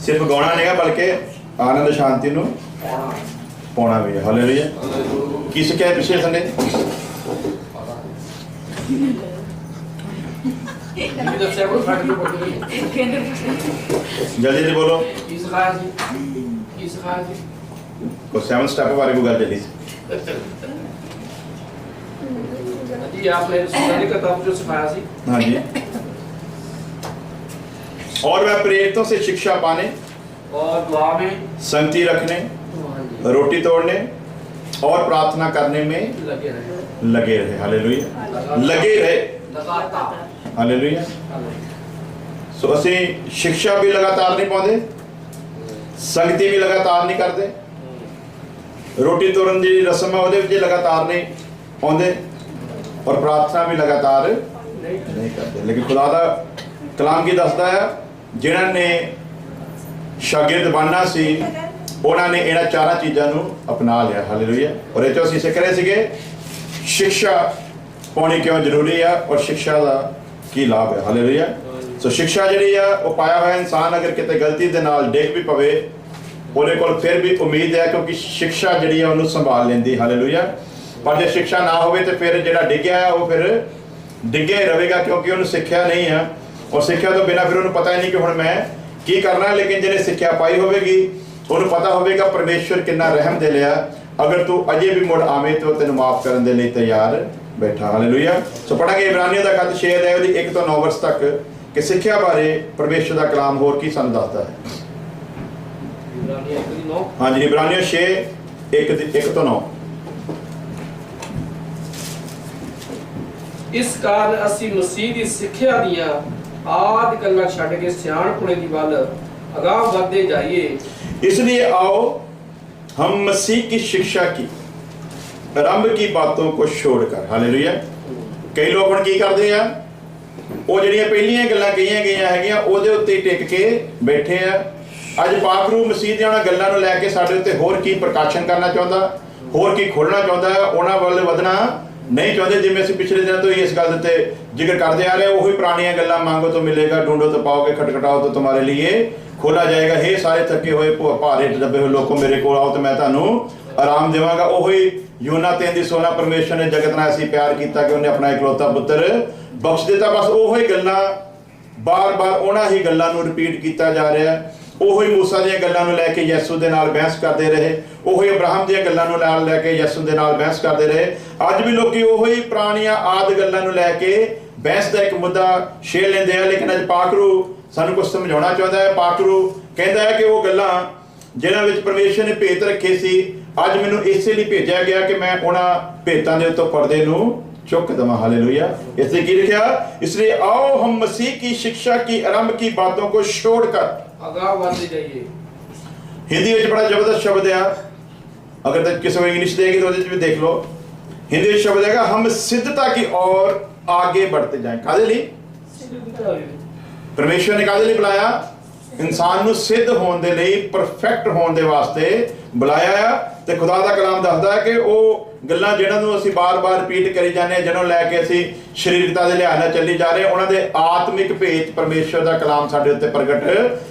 सिर्फ गाना नहीं है बल्कि आनंद शांति नूं पाउणा भी है। हालेलुया। की सिक्ख्या है पिछले संडे? जल्दी जल्दी बोलो। को 7 स्टेप बारे को गल चली जी। आपने सुनाने का तब जो सिखाया सी। हाँ जी। और वह प्रेरितों से शिक्षा पाने और दुआ में संगति रखने, रोटी तोड़ने और प्रार्थना करने में लगे रहे। हालेलुया। लगे रहे लगातार। हालेलुया। सो असी शिक्षा भी लगातार नहीं पाते, संगति भी लगातार नहीं करते, रोटी तोड़न की रस्म है वो लगातार नहीं आते, और प्रार्थना भी लगातार नहीं करते। लेकिन खुदा का कलाम की दसदा है जिन्होंने शागिर्द बनना सी उन्होंने इन्हां चारों चीज़ों को अपना लिया। हालेलुया। और ये असीं सीख रहे थे शिक्षा पानी क्यों जरूरी है और शिक्षा का की लाभ है। हालेलुया। सो शिक्षा जी वो पाया हुआ इंसान अगर कितने गलती के नाल डिग भी पवे उन्हें को फिर भी उम्मीद है क्योंकि शिक्षा जी है उन्होंने संभाल लेंदी। हालेलुया। पर जो शिक्षा ना हो तो फिर जो डिग्या है वो फिर डिग्या ही रहेगा क्योंकि उन्होंने सिक्ख्या नहीं है, और सिक्ख्या तो बिना फिर उन्होंने पता ही नहीं कि हुण मैं की करना है। लेकिन जिन्हें सिक्ख्या पाई होगी उन्होंने पता होगा परमेश्वर कितना रहम दे लिया, अगर तू अजे भी मुड़ आवे तो तेन माफ करने के लिए तैयार बैठा। हालेलुया। सो पढ़ांगे इब्रानियों का खत 6 अध्याय 1 तो 9 वर्ष तक कि सिक्ख्या बारे परमेश्वर का कलाम होर की सानूं दसदा है। हाँ जी, इब्रानियों 6 1 तो 9। इस कारण असी मसीह की सिक्ख्या दियां आदि गल्लां छड्ड के सियाणपुणे दी वल अगाह बढ़ते जाइए। इसलिए आओ हम मसीह की शिक्षा की आरंभ की बातों को छोड़कर। हालेलुया। कई लोग हुण की करते हैं वो जिहड़ियां पहलियां गल्लां कहीआं गईआं हैगीआं ओहदे उत्ते टिक के बैठे आ। अज पाकरू मसीह दी उन्हां गल्लां नूं लैके साडे उत्ते होर की प्रकाशन करना चाहुंदा, होर की खोलना चाहुंदा है, उन्हां वल वधना नहीं चाहते। जिवें असीं पिछले दिनों तो इस गल ते जिक्र करते आ रहे वही पुरानियां गल्लां, मांगो तो मिलेगा, ढूंढो तो पाओगे, खटखटाओ तो तुम्हारे लिए खोला जाएगा। हे सारे थके हुए भारे दबे हुए लोगों मेरे को आओ तो मैं तुहानूं आराम देवांगा। वही यूहन्ना 3:16 परमेश्वर ने जगत नाल ऐसी प्यार किया कि उन्हें अपना इकलौता पुत्र बख्श दिता। बस वही गल्लां बार बार उन्हां ही गल्लां नूं रिपीट किया जा रहा है। ਉਹੀ मूसा ਦੀਆਂ ਗੱਲਾਂ ਨੂੰ ਲੈ ਕੇ ਯਿਸੂ ਦੇ ਨਾਲ ਬਹਿਸ ਕਰਦੇ ਰਹੇ, ਉਹੀ ਅਬਰਾਹਮ ਦੀਆਂ ਗੱਲਾਂ ਨੂੰ ਨਾਲ ਲੈ ਕੇ ਯਿਸੂ ਦੇ ਨਾਲ ਬਹਿਸ ਕਰਦੇ ਰਹੇ। ਅੱਜ ਵੀ ਲੋਕੀ ਉਹੀ ਪੁਰਾਣੀਆਂ ਆਦ ਗੱਲਾਂ ਨੂੰ ਲੈ ਕੇ ਬਹਿਸ ਦਾ ਇੱਕ ਮੁੱਦਾ ਛੇੜ ਲੈਂਦੇ ਆ। ਲੇਕਿਨ ਅੱਜ ਪਾਕਰੂ ਸਾਨੂੰ ਕੁਝ ਸਮਝਾਉਣਾ ਚਾਹੁੰਦਾ ਹੈ। ਪਾਕਰੂ ਕਹਿੰਦਾ ਹੈ ਕਿ ਉਹ ਗੱਲਾਂ ਜਿਨ੍ਹਾਂ ਵਿੱਚ ਪਰਮੇਸ਼ਰ ਨੇ ਭੇਤ ਰੱਖੇ ਸੀ ਅੱਜ ਮੈਨੂੰ ਇਸੇ ਲਈ ਭੇਜਿਆ ਗਿਆ ਕਿ ਮੈਂ ਉਹਨਾਂ ਭੇਤਾਂ ਦੇ ਉੱਤੋਂ ਪਰਦੇ ਨੂੰ चुक दमा। हालेलुया। इसलिए की लिखा, इसलिए आओ हम मसीह की शिक्षा की आरंभ की बातों को छोड़कर आगाह बढ़ते जाइए। हिंदी में बड़ा जबरदस्त शब्द है, अगर तक किसी को इंग्लिश देगी तो भी देख लो। हिंदी में शब्द है हम सिद्धता की ओर आगे बढ़ते जाएं। कादे लिए? परमेश्वर ने कादे लिए बुलाया? इंसान नूं सिद्ध होने दे लई, परफेक्ट होने दे वास्ते बुलाया है। ते खुदा दा कलाम दसदा है कि वो गल्लां जिन्हां नूं असीं बार-बार रिपीट करी जाने, जिन्हों लैके असीं शरीरता दे लिहाज नाल चली जा रहे, उन्हां दे आत्मिक भेत परमेश्वर दा कलाम साडे उत्ते प्रगट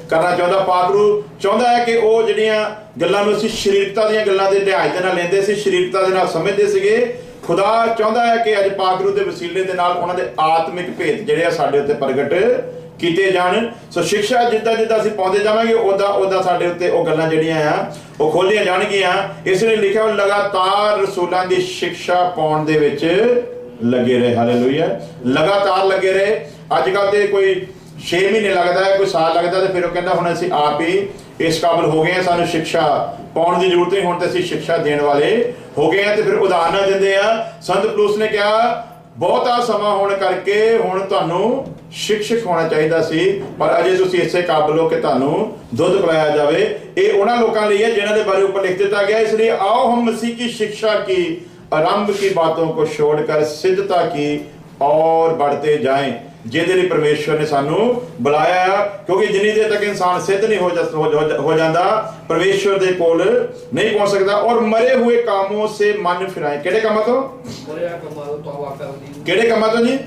करना चाहुंदा। पाकरू चाहुंदा है कि वो जिहड़ियां गल्लां नूं असीं शरीरता दीयां गल्लां दे लिहाज दे नाल लैंदे सी, शरीरता दे नाल समझदे सीगे, खुदा चाहुंदा है कि अज पाकरू दे वसीले दे नाल उन्हां दे आत्मिक भेत जिहड़े आ साडे उत्ते प्रगट कीते जाण। सो शिक्षा जिद्दां जिद्दां असीं पाउंदे जावांगे उदां उदां साडे उत्ते वो गल्लां जिहड़ियां आ वो खोलियां जाणगीआं। इसलिए लिखिआ लगातार रसूलां दी शिक्षा पाउण दे विच लगे रहे। हालेलुया। लगातार लगे रहे। अजकल ते कोई 6 महीने लगता है, कोई साल लगता है, फिर वो कहंदा हुण असीं आप ही इस काबिल हो गए हैं, सानूं शिक्षा पाउण दी जरूरत नहीं, हुण ते असीं शिक्षा देण वाले हो गए हैं। ते फिर उदाहरण दिंदे आ। संत पौलुस ने कहा बहुता समा होने करके हुण तुहानूं शिक्षक होना चाहिए सी, पर अजे तुसीं इसे काबिल हो कि तुहानूं दुध पिलाया जाए। ये उन्हां लोकां लई है जिन्हां दे बारे ऊपर लिख दिता गया। इसलिए आओ हम मसीह की शिक्षा की आरंभ की बातों को छोड़कर सिद्धता की और बढ़ते जाएं, जिहदे लई परमेश्वर ने सानूं बुलाया है। क्योंकि जिन्नी देर तक इंसान सिद्ध नहीं हो जाता परमेश्वर दे कोल नहीं पहुंच सकता। और मरे हुए कामों से मन फिराएं। किहड़े कामां तो? किहड़े कामां तो जी?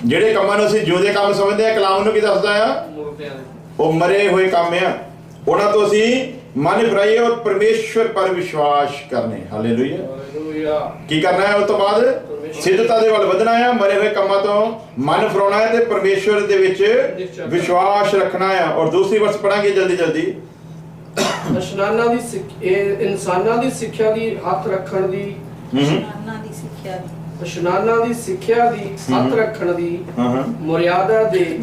ਜਿਹੜੇ ਕੰਮਾਂ ਨੂੰ ਅਸੀਂ ਜਿਉਂਦੇ ਕੰਮ ਸਮਝਦੇ ਆ, ਕਲਾਮ ਨੂੰ ਕੀ ਦੱਸਦਾ ਆ? ਉਹ ਮਰੇ ਹੋਏ ਕੰਮ ਆ, ਉਹਨਾਂ ਤੋਂ ਅਸੀਂ ਮਨ ਫਿਰਾਈਏ ਔਰ ਪਰਮੇਸ਼ਵਰ ਪਰ ਵਿਸ਼ਵਾਸ ਕਰਨੇ। ਹਾਲੇਲੂਇਆ। ਹਾਲੇਲੂਇਆ। ਕੀ ਕਰਨਾ ਹੈ? ਉਸ ਤੋਂ ਬਾਅਦ ਸਿੱਧਤਾ ਦੇ ਵੱਲ ਵਧਣਾ ਹੈ, ਮਰੇ ਹੋਏ ਕੰਮਾਂ ਤੋਂ ਮਨ ਫਿਰਾਉਣਾ ਹੈ ਤੇ ਪਰਮੇਸ਼ਵਰ ਦੇ ਵਿੱਚ ਵਿਸ਼ਵਾਸ ਰੱਖਣਾ ਹੈ। ਔਰ ਦੂਸਰੀ ਵਰਸ ਪੜਾਂਗੇ ਜਲਦੀ ਜਲਦੀ। ਇਨਸਾਨਾਂ ਦੀ ਸਿੱਖਿਆ ਦੀ ਹੱਥ ਰੱਖਣ ਦੀ, ਇਸ਼ਨਾਨਾਂ ਦੀ ਸਿੱਖਿਆ ਦੀ ਹੱਥ ਰੱਖਣ ਦੀ, ਮਰਿਆਦਾ ਦੇ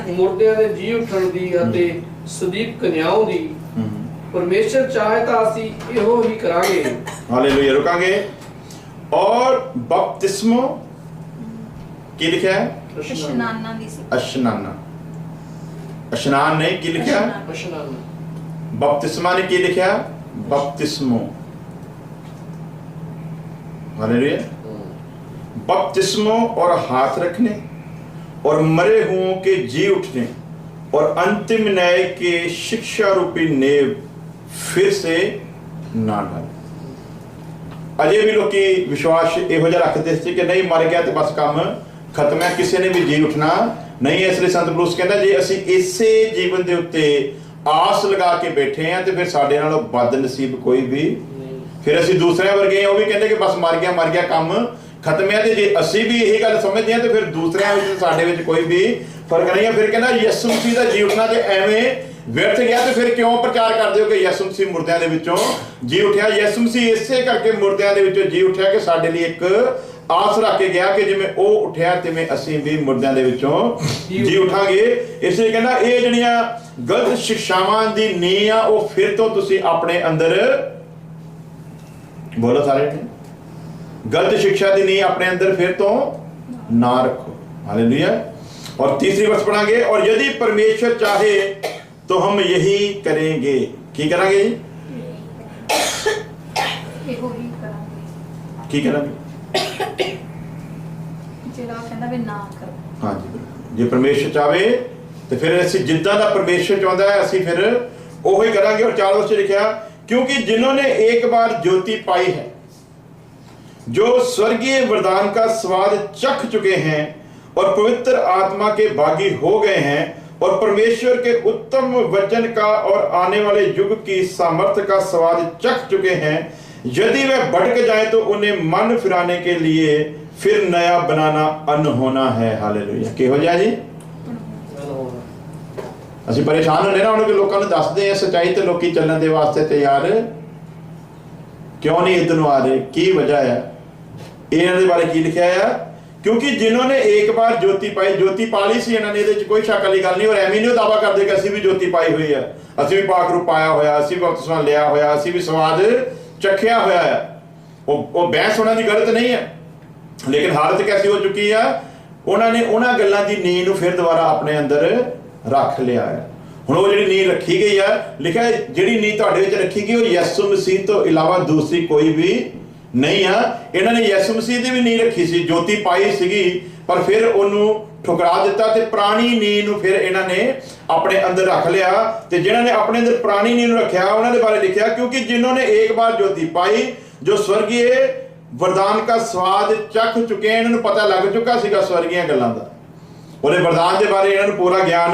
ਮੁਰਦਿਆਂ ਦੇ ਜੀ ਉੱਠਣ ਦੀ ਅਤੇ ਸਦੀਕ ਕਨਿਆਓ ਦੀ ਪਰਮੇਸ਼ਰ ਚਾਹੇ ਤਾਂ ਅਸੀਂ ਇਹੋ ਹੀ ਕਰਾਂਗੇ। ਹਾਲੇਲੂਇਆ। ਰੁਕਾਂਗੇ। ਔਰ ਬਪਤਿਸਮੋ ਕੀ ਲਿਖਿਆ ਹੈ? ਇਸ਼ਨਾਨਾਂ ਦੀ ਇਸ਼ਨਾਨਾਂ। ਇਸ਼ਨਾਨ ਨਹੀਂ, ਕੀ ਲਿਖਿਆ? ਇਸ਼ਨਾਨ। बपतिस्मा ने की लिखा? बपतिस्मो। हालेलुया। बपतिस्मो और हाथ रखने और मरे हुओं के जी उठने और अंतिम न्याय के शिक्षा रूपी नेव फिर से ना डाल। अजे भी लोग विश्वास इहो जिहा रखते थे कि नहीं मर गया तो बस काम खत्म है, किसी ने भी जी उठना नहीं। इसलिए संत पौलुस कहता जे असी इसे जीवन के उत्ते आस लगा के बैठे हैं तो फिर साडे नालों बद नसीब कोई भी, फिर असी दूसरे वर्गे हैं, वो भी कहते कि बस मर गया काम खत्म है। तो जे असी भी यही गल समझते हैं तो फिर दूसरे साडे विच कोई भी फर्क नहीं है। फिर कहना यीशु मसीह दा जी उठना जे एवें व्यर्थ गया तो फिर क्यों प्रचार करदे हो कि यीशु मसीह मुर्दियां दे विचों जी उठिया। यीशु मसीह इसे करके मुर्दियां दे विचों जी उठिया कि साडे लिए एक आस रख के गया कि जिवें ओ उठिया तिवें असीं भी मुर्दियां दे विचों जी उठांगे। इसलिए कहना ये जिहड़ियां गलत शिक्षावां दी नींह आ वो फिर तो तुसीं अपने अंदर, बोलो सारे, गलत शिक्षा दी नींह अपने अंदर फिर तो ना रखो। हालेलुया। और तीसरी वर्ष पढ़ांगे। और यदि परमेश्वर चाहे तो हम यही करेंगे। की करांगे जी? की करांगे? हाँ जी। जे परमेश्वर चाहे तो फिर असीं जिद्दां दा परमेश्वर चाहता है असीं फिर ओही करांगे। और 4 वर्ष लिखा क्योंकि जिन्होंने एक बार ज्योति पाई है, जो स्वर्गीय वरदान का स्वाद चख चुके हैं और पवित्र आत्मा के भागी हो गए हैं और परमेश्वर के उत्तम वचन का और आने वाले युग की सामर्थ्य का स्वाद चख चुके हैं, यदि वे भटक जाएं तो उन्हें मन फिराने के लिए फिर नया बनाना अनहोना है। हालेलुया। की हो जाए जी? ਅਸੀਂ ਪਰੇਸ਼ਾਨ ਹੁੰਦੇ ਨਾ ਉਹਨਾਂ ਦੇ ਲੋਕਾਂ ਨੂੰ ਦੱਸਦੇ ਆ ਸੱਚਾਈ ਤੇ ਲੋਕੀ ਚੱਲਣ ਦੇ ਵਾਸਤੇ ਤਿਆਰ ਕਿਉਂ ਨਹੀਂ ਇੱਧਰ ਨੂੰ ਆ ਰਹੇ, ਕੀ ਵਜ੍ਹਾ ਹੈ? ਇਹਨਾਂ ਦੇ ਬਾਰੇ ਕੀ ਲਿਖਿਆ ਆ? क्योंकि जिन्होंने एक बार ज्योति पाई, ज्योति पा ली सी इन्होंने, ਇਹਦੇ ਚ ਕੋਈ ਸ਼ੱਕ ਵਾਲੀ ਗੱਲ ਨਹੀਂ। और ਐਵੇਂ ਨਹੀਂ ਦਾਵਾ ਕਰਦੇ ਕਿ ਅਸੀਂ ਵੀ ज्योति ਪਾਈ ਹੋਈ ਆ, ਅਸੀਂ ਵੀ ਪਾਕ ਰੂਪ ਪਾਇਆ ਹੋਇਆ, ਅਸੀਂ ਵੀ ਬਪਤਿਸਮਾ ਲਿਆ ਹੋਇਆ, ਅਸੀਂ ਵੀ ਸਵਾਦ ਚੱਖਿਆ ਹੋਇਆ ਹੈ। ਉਹ ਬਹਿਸ ਹੋਣਾ ਦੀ ਗਲਤ ਨਹੀਂ ਹੈ, ਲੇਕਿਨ ਹਾਲਤ ਕੈਸੀ ਹੋ ਚੁੱਕੀ ਆ? ਉਹਨਾਂ ਨੇ ਉਹਨਾਂ ਗੱਲਾਂ ਦੀ ਨੀਂਹ ਨੂੰ ਫਿਰ ਦੁਬਾਰਾ ਆਪਣੇ ਅੰਦਰ ਰੱਖ ਲਿਆ ਹੈ। ਹੁਣ ਉਹ ਜਿਹੜੀ ਨੀਂਹ ਰੱਖੀ ਗਈ ਆ, ਲਿਖਿਆ ਜਿਹੜੀ ਨੀਂਹ ਤੁਹਾਡੇ ਵਿੱਚ ਰੱਖੀ ਗਈ ਉਹ ਯਿਸੂ ਮਸੀਹ ਤੋਂ ਇਲਾਵਾ ਦੂਸਰੀ ਕੋਈ ਵੀ नहीं आ। इन्होंने यीशु मसीह की भी नींह रखी सी, ज्योति पाई सीगी, पर फिर उन्होंने ठुकरा दिता ते पुरानी नींह नूं फिर इन्होंने अपने अंदर रख लिया। ते जिन्होंने अपने अंदर पुरानी नींह रखा उन्होंने बारे लिखा क्योंकि जिन्होंने एक बार ज्योति पाई, जो स्वर्गीय वरदान का स्वाद चख चुके हैं, इन्होंने पता लग चुका सीगा स्वर्गीय गल्लां दा, उहदे वरदान के बारे इन्होंने पूरा ज्ञान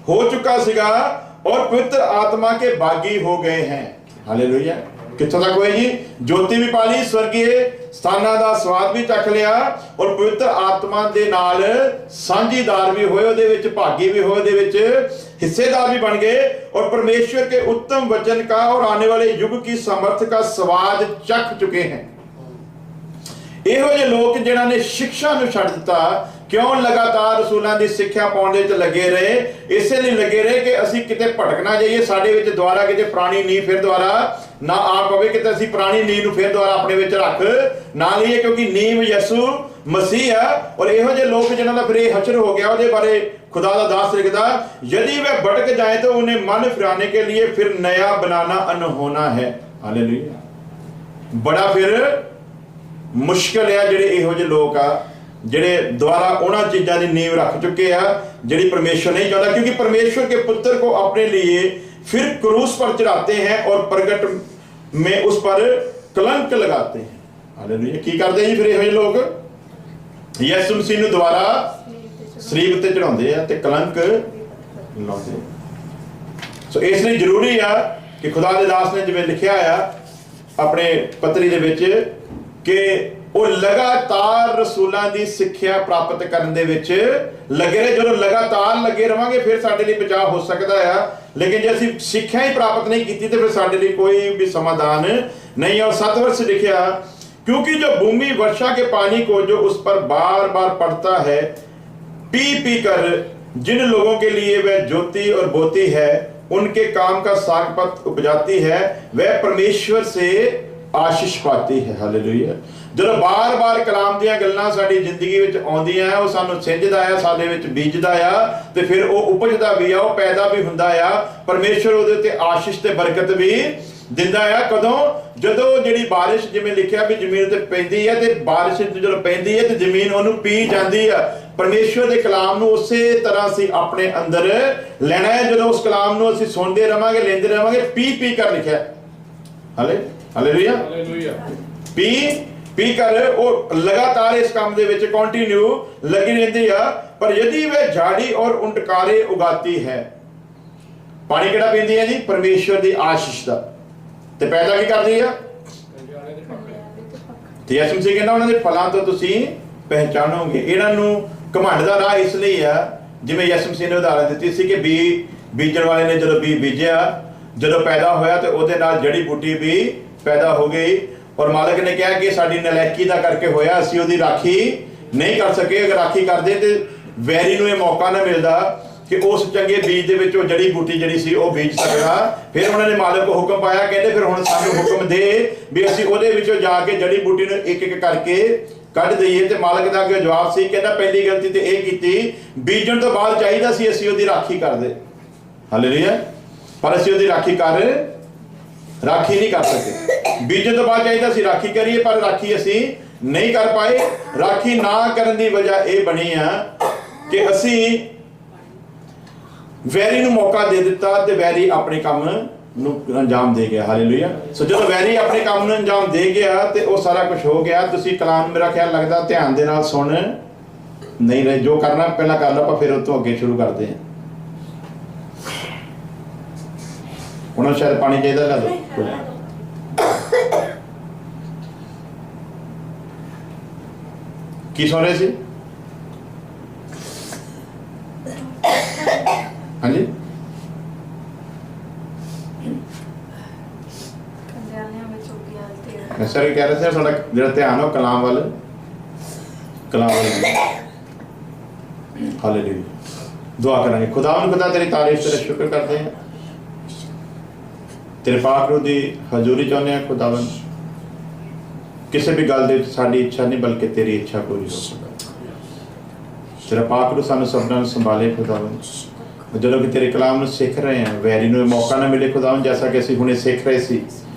हो चुका सीगा और पवित्र आत्मा के भागी हो गए हैं। हालेलुया। कित्थों तक होए जी? ज्योति भी पा ली, स्वर्गीय स्थानां दा स्वाद भी चख लिया और पवित्र आत्मा दे नाल सांझीदार भी होए, उहदे विच भागी भी होए, उहदे विच हिस्सेदार भी बन गए और परमेश्वर के उत्तम वचन का और आने वाले युग की सामर्थ्य का स्वाद चख चुके हैं। ਇਹੋ ਜਿਹੇ ਲੋਕ ਜਿਨ੍ਹਾਂ ਨੇ ਸਿੱਖਿਆ ਨੂੰ ਛੱਡ ਦਿੱਤਾ, ਕਿਉਂ ਲਗਾਤਾਰ ਰਸੂਲਾਂ ਦੀ ਸਿੱਖਿਆ ਪਾਉਣ ਦੇ ਵਿੱਚ ਲੱਗੇ ਰਹੇ? ਇਸੇ ਲਈ ਲੱਗੇ ਰਹੇ ਕਿ ਅਸੀਂ ਕਿਤੇ ਭਟਕ ਨਾ ਜਾਈਏ, ਸਾਡੇ ਵਿੱਚ ਦੁਆਰਾ ਕਿਤੇ ਪੁਰਾਣੀ ਨੀਂਹ ਫਿਰ ਦੁਆਰਾ ਨਾ ਆ ਪਵੇ, ਕਿਤੇ ਅਸੀਂ ਪੁਰਾਣੀ ਨੀਂਹ ਨੂੰ ਫਿਰ ਦੁਆਰਾ ਆਪਣੇ ਵਿੱਚ ਰੱਖ ਨਾ ਲਈਏ, ਕਿਉਂਕਿ ਨੀਂਹ ਯਿਸੂ ਮਸੀਹ ਆ। ਔਰ ਇਹੋ ਜਿਹੇ ਲੋਕ ਜਿਨ੍ਹਾਂ ਦਾ ਫਿਰ ਇਹ ਹਸ਼ਰ ਹੋ ਗਿਆ, ਉਹਦੇ ਬਾਰੇ खुदा का दास लिखता यदि वह भटक जाए तो उन्हें मन फिराने के लिए फिर नया बनाना अनहोना है। हालेलुया। बड़ा फिर मुश्किल है ਜਿਹੜੇ ਇਹੋ ਜਿਹੇ ਲੋਕ ਆ ਜਿਹੜੇ ਦੁਆਰਾ ਉਹਨਾਂ ਚੀਜ਼ਾਂ ਦੀ ਨੀਂव रख चुके हैं ਜਿਹੜੀ परमेश्वर नहीं चाहता, क्योंकि परमेश्वर के पुत्र को अपने लिए फिर क्रूस पर चढ़ाते हैं और प्रगट में उस पर कलंक लगाते हैं। हालेलुया। की करते हैं फिर ਇਹੋ ਜਿਹੇ लोग? ਯਿਸੂ ਮਸੀਹ ਨੂੰ ਦੁਆਰਾ ਸਲੀਬ ਤੇ ਚੜਾਉਂਦੇ ਆ ਤੇ ਕਲੰਕ ਲਾਉਂਦੇ। ਸੋ ਇਸ ਲਈ ਜ਼ਰੂਰੀ ਆ ਕਿ ਖੁਦਾ ਦੇ ਦਾਸ ਨੇ ਜਿਵੇਂ ਲਿਖਿਆ ਆ ਆਪਣੇ ਪੱਤਰੀ ਦੇ ਵਿੱਚ ਕਿ ਉਹ ਲਗਾਤਾਰ ਰਸੂਲਾਂ ਦੀ ਸਿੱਖਿਆ ਪ੍ਰਾਪਤ ਕਰਨ ਦੇ ਵਿੱਚ ਲੱਗੇ ਰਹੇ। ਜਦੋਂ ਲਗਾਤਾਰ ਲੱਗੇ ਰਵਾਂਗੇ ਫਿਰ ਸਾਡੇ ਲਈ ਬਚਾਅ ਹੋ ਸਕਦਾ ਆ, ਲੇਕਿਨ ਜੇ ਅਸੀਂ ਸਿੱਖਿਆ ਹੀ ਪ੍ਰਾਪਤ ਨਹੀਂ ਕੀਤੀ ਤੇ ਫਿਰ ਸਾਡੇ ਲਈ ਕੋਈ ਵੀ ਸਮਾਧਾਨ नहीं। और 7 वर्ष लिखा, क्योंकि जो भूमि वर्षा के पानी को जो उस पर बार बार पड़ता है पी पी कर जिन लोगों के लिए वह जोती और बोती है उनके काम का सागपत उपजाती है, वह परमेश्वर से आशीष पाती है। हालेलुया। ਜਦੋਂ ਬਾਰ-ਬਾਰ ਕਲਾਮ ਦੀਆਂ ਗੱਲਾਂ ਸਾਡੀ ਜ਼ਿੰਦਗੀ ਵਿੱਚ ਆਉਂਦੀਆਂ ਆ, ਉਹ ਸਾਨੂੰ ਸਿੰਜਦਾ ਆ, ਸਾਡੇ ਵਿੱਚ ਬੀਜਦਾ ਆ ਤੇ ਫਿਰ ਉਹ ਉਪਜਦਾ ਵੀ ਆ, ਉਹ ਪੈਦਾ ਵੀ ਹੁੰਦਾ ਆ। ਪਰਮੇਸ਼ਰ ਉਹਦੇ ਉੱਤੇ ਆਸ਼ੀਸ਼ ਤੇ ਬਰਕਤ ਵੀ ਦਿੰਦਾ ਆ। ਕਦੋਂ? ਜਦੋਂ ਜਿਹੜੀ ਬਾਰਿਸ਼, ਜਿਵੇਂ ਲਿਖਿਆ ਵੀ ਜ਼ਮੀਨ ਤੇ ਪੈਂਦੀ ਹੈ ਤੇ ਬਾਰਿਸ਼ ਜਦੋਂ ਪੈਂਦੀ ਹੈ ਤੇ ਜ਼ਮੀਨ ਉਹਨੂੰ ਪੀ ਜਾਂਦੀ ਆ। ਪਰਮੇਸ਼ਰ ਦੇ ਕਲਾਮ ਨੂੰ ਉਸੇ ਤਰ੍ਹਾਂ ਅਸੀਂ ਆਪਣੇ ਅੰਦਰ ਲੈਣਾ ਹੈ। ਜਦੋਂ ਉਸ ਕਲਾਮ ਨੂੰ ਅਸੀਂ ਸੁਣਦੇ ਰਵਾਂਗੇ, ਲੈਂਦੇ ਰਵਾਂਗੇ, ਪੀ ਪੀ ਕਰ ਲਿਖਿਆ। ਹਾਲੇਲੂਇਆ। ਪੀ ਕਰ ਉਹ ਲਗਾਤਾਰ ਇਸ ਕੰਮ ਦੇ ਵਿੱਚ ਕੰਟੀਨਿਊ ਲੱਗੀ ਰਹਿੰਦੀ ਆ। ਪਰ ਯਦੀ ਵਹ ਝਾੜੀ ਔਰ ਉੰਟਕਾਰੇ ਉਗਾਤੀ ਹੈ। ਪਾਣੀ ਕਿਹੜਾ ਪੀਂਦੀ ਹੈ ਜੀ? ਪਰਮੇਸ਼ਵਰ ਦੀ ਆਸ਼ੀਸ਼ ਦਾ। ਤੇ ਪੈਦਾ ਕੀ ਕਰਦੀ ਆ? ਤੇ ਯਿਸੂ ਮਸੀਹ ਕਹਿੰਦਾ ਉਹਨਾਂ ਦੇ ਫਲਾਂ ਤੋਂ ਤੁਸੀਂ ਪਹਿਚਾਨੋਗੇ। ਇਹਨਾਂ ਨੂੰ ਘਮੰਡ ਦਾ ਰਾਹ ਇਸ ਲਈ ਆ, ਜਿਵੇਂ ਯਿਸੂ ਮਸੀਹ ਨੇ ਉਦਾਹਰਨ ਦਿੱਤੀ ਸੀ ਕਿ ਬੀਜਣ ਵਾਲੇ ਨੇ ਜਦੋਂ ਬੀਜਿਆ, ਜਦੋਂ ਪੈਦਾ ਹੋਇਆ ਤੇ ਉਹਦੇ ਨਾਲ ਜੜੀ ਬੂਟੀ ਵੀ ਪੈਦਾ ਹੋ ਗਈ। ਔਰ ਮਾਲਕ ਨੇ ਕਿਹਾ ਕਿ ਸਾਡੀ ਨਲਾਇਕੀ ਦਾ ਕਰਕੇ ਹੋਇਆ, ਅਸੀਂ ਉਹਦੀ ਰਾਖੀ ਨਹੀਂ ਕਰ ਸਕੇ। ਅਗਰ ਰਾਖੀ ਕਰਦੇ ਤੇ ਵੈਰੀ ਨੂੰ ਇਹ ਮੌਕਾ ਨਾ ਮਿਲਦਾ ਕਿ ਉਸ ਚੰਗੇ ਬੀਜ ਦੇ ਵਿੱਚ ਉਹ ਜੜੀ ਬੂਟੀ ਜਿਹੜੀ ਸੀ ਉਹ ਬੀਜ ਸਕਦਾ। ਫਿਰ ਉਹਨਾਂ ਨੇ ਮਾਲਕ ਨੂੰ ਹੁਕਮ ਪਾਇਆ, ਕਹਿੰਦੇ ਫਿਰ ਹੁਣ ਸਾਨੂੰ ਹੁਕਮ ਦੇ ਵੀ ਅਸੀਂ ਉਹਦੇ ਵਿੱਚੋਂ ਜਾ ਕੇ ਜੜੀ ਬੂਟੀ ਨੂੰ ਇੱਕ ਇੱਕ ਕਰਕੇ ਕੱਢ ਦਈਏ। ਤੇ ਮਾਲਕ ਦਾ ਅੱਗੇ ਜਵਾਬ ਸੀ, ਕਹਿੰਦਾ ਪਹਿਲੀ ਗਲਤੀ ਤੇ ਇਹ ਕੀਤੀ, ਬੀਜਣ ਤੋਂ ਬਾਅਦ ਚਾਹੀਦਾ ਸੀ ਅਸੀਂ ਉਹਦੀ ਰਾਖੀ ਕਰਦੇ। ਹਾਲੇਲੂਇਆ। ਪਰ ਅਸੀਂ ਉਹਦੀ ਰਾਖੀ ਨਹੀਂ ਕਰ ਸਕੇ। ਬੀਜਣ ਤੋਂ ਬਾਅਦ ਚਾਹੀਦਾ ਸੀ ਰਾਖੀ ਕਰੀਏ, ਪਰ ਰਾਖੀ ਅਸੀਂ ਨਹੀਂ ਕਰ ਪਾਏ। ਰਾਖੀ ਨਾ ਕਰਨ ਦੀ ਵਜ੍ਹਾ ਇਹ ਬਣੀ ਆ ਕਿ ਅਸੀਂ ਵੈਰੀ ਨੂੰ ਮੌਕਾ ਦੇ ਦਿੱਤਾ ਤੇ ਵੈਰੀ ਆਪਣੇ ਕੰਮ ਨੂੰ ਅੰਜਾਮ ਦੇ ਗਿਆ। ਹਾਲੇਲੂਇਆ। ਸੋ ਜਦੋਂ ਵੈਰੀ ਆਪਣੇ ਕੰਮ ਨੂੰ ਅੰਜਾਮ ਦੇ ਗਿਆ ਤੇ ਉਹ ਸਾਰਾ ਕੁਝ ਹੋ ਗਿਆ। ਤੁਸੀਂ ਕਲਾਮ, ਮੇਰਾ ਖਿਆਲ ਲੱਗਦਾ ਧਿਆਨ ਦੇ ਨਾਲ ਸੁਣ ਨਹੀਂ ਰਹੇ। ਜੋ ਕਰਨਾ ਪਹਿਲਾਂ ਕਰ ਲਓ, ਆਪਾਂ ਫਿਰ ਉਹ ਤੋਂ ਅੱਗੇ ਸ਼ੁਰੂ ਕਰਦੇ ਹਾਂ। ਉਹਨਾਂ ਨੂੰ ਸ਼ਾਇਦ ਪਾਣੀ ਚਾਹੀਦਾ, ਲੈ ਲਓ। ਕੀ ਸੁਣ ਰਹੇ ਸੀ? ਹਾਂਜੀ, ਮੈਂ ਸਰ ਕਹਿ ਰਿਹਾ ਸੀ ਸਾਡਾ ਜਿਹੜਾ ਧਿਆਨ ਉਹ ਕਲਾਮ ਵੱਲ। ਹਾਲੇਲੂਇਆ। ਦੁਆ ਕਰਾਂਗੇ। ਖੁਦਾਵੰਦ ਖੁਦਾ ਤੇਰੀ ਤਾਰੀਫ, ਤੇਰਾ ਸ਼ੁਕਰ ਕਰਦੇ ਹਾਂ, ਤੇਰੇ ਪਾਕ ਰੂਹ ਦੀ ਹਜ਼ੂਰੀ ਚਾਹੁੰਦੇ ਹਾਂ। ਖੁਦਾਵੰਦ ਕਿਸੇ ਵੀ ਗੱਲ ਦੇ ਵਿੱਚ ਸਾਡੀ ਇੱਛਾ ਨਹੀਂ ਬਲਕਿ ਤੇਰੀ ਇੱਛਾ ਪੂਰੀ ਹੋ ਸਕੇ। ਤੇਰਾ ਪਾਕ ਰੂਹ ਸਾਨੂੰ ਸਭਨਾਂ ਨੂੰ ਸੰਭਾਲੇ। ਖੁਦਾਵੰਦ ਜਦੋਂ ਕਿ ਤੇਰੇ ਕਲਾਮ ਨੂੰ ਸਿੱਖ ਰਹੇ ਹਾਂ, ਵੈਰੀ ਨੂੰ ਮੌਕਾ ਨਾ ਮਿਲੇ। ਖੁਦਾਵੰਦ ਜੈਸਾ ਕਿ ਅਸੀਂ ਹੁਣੇ ਸਿੱਖ ਰਹੇ ਸੀ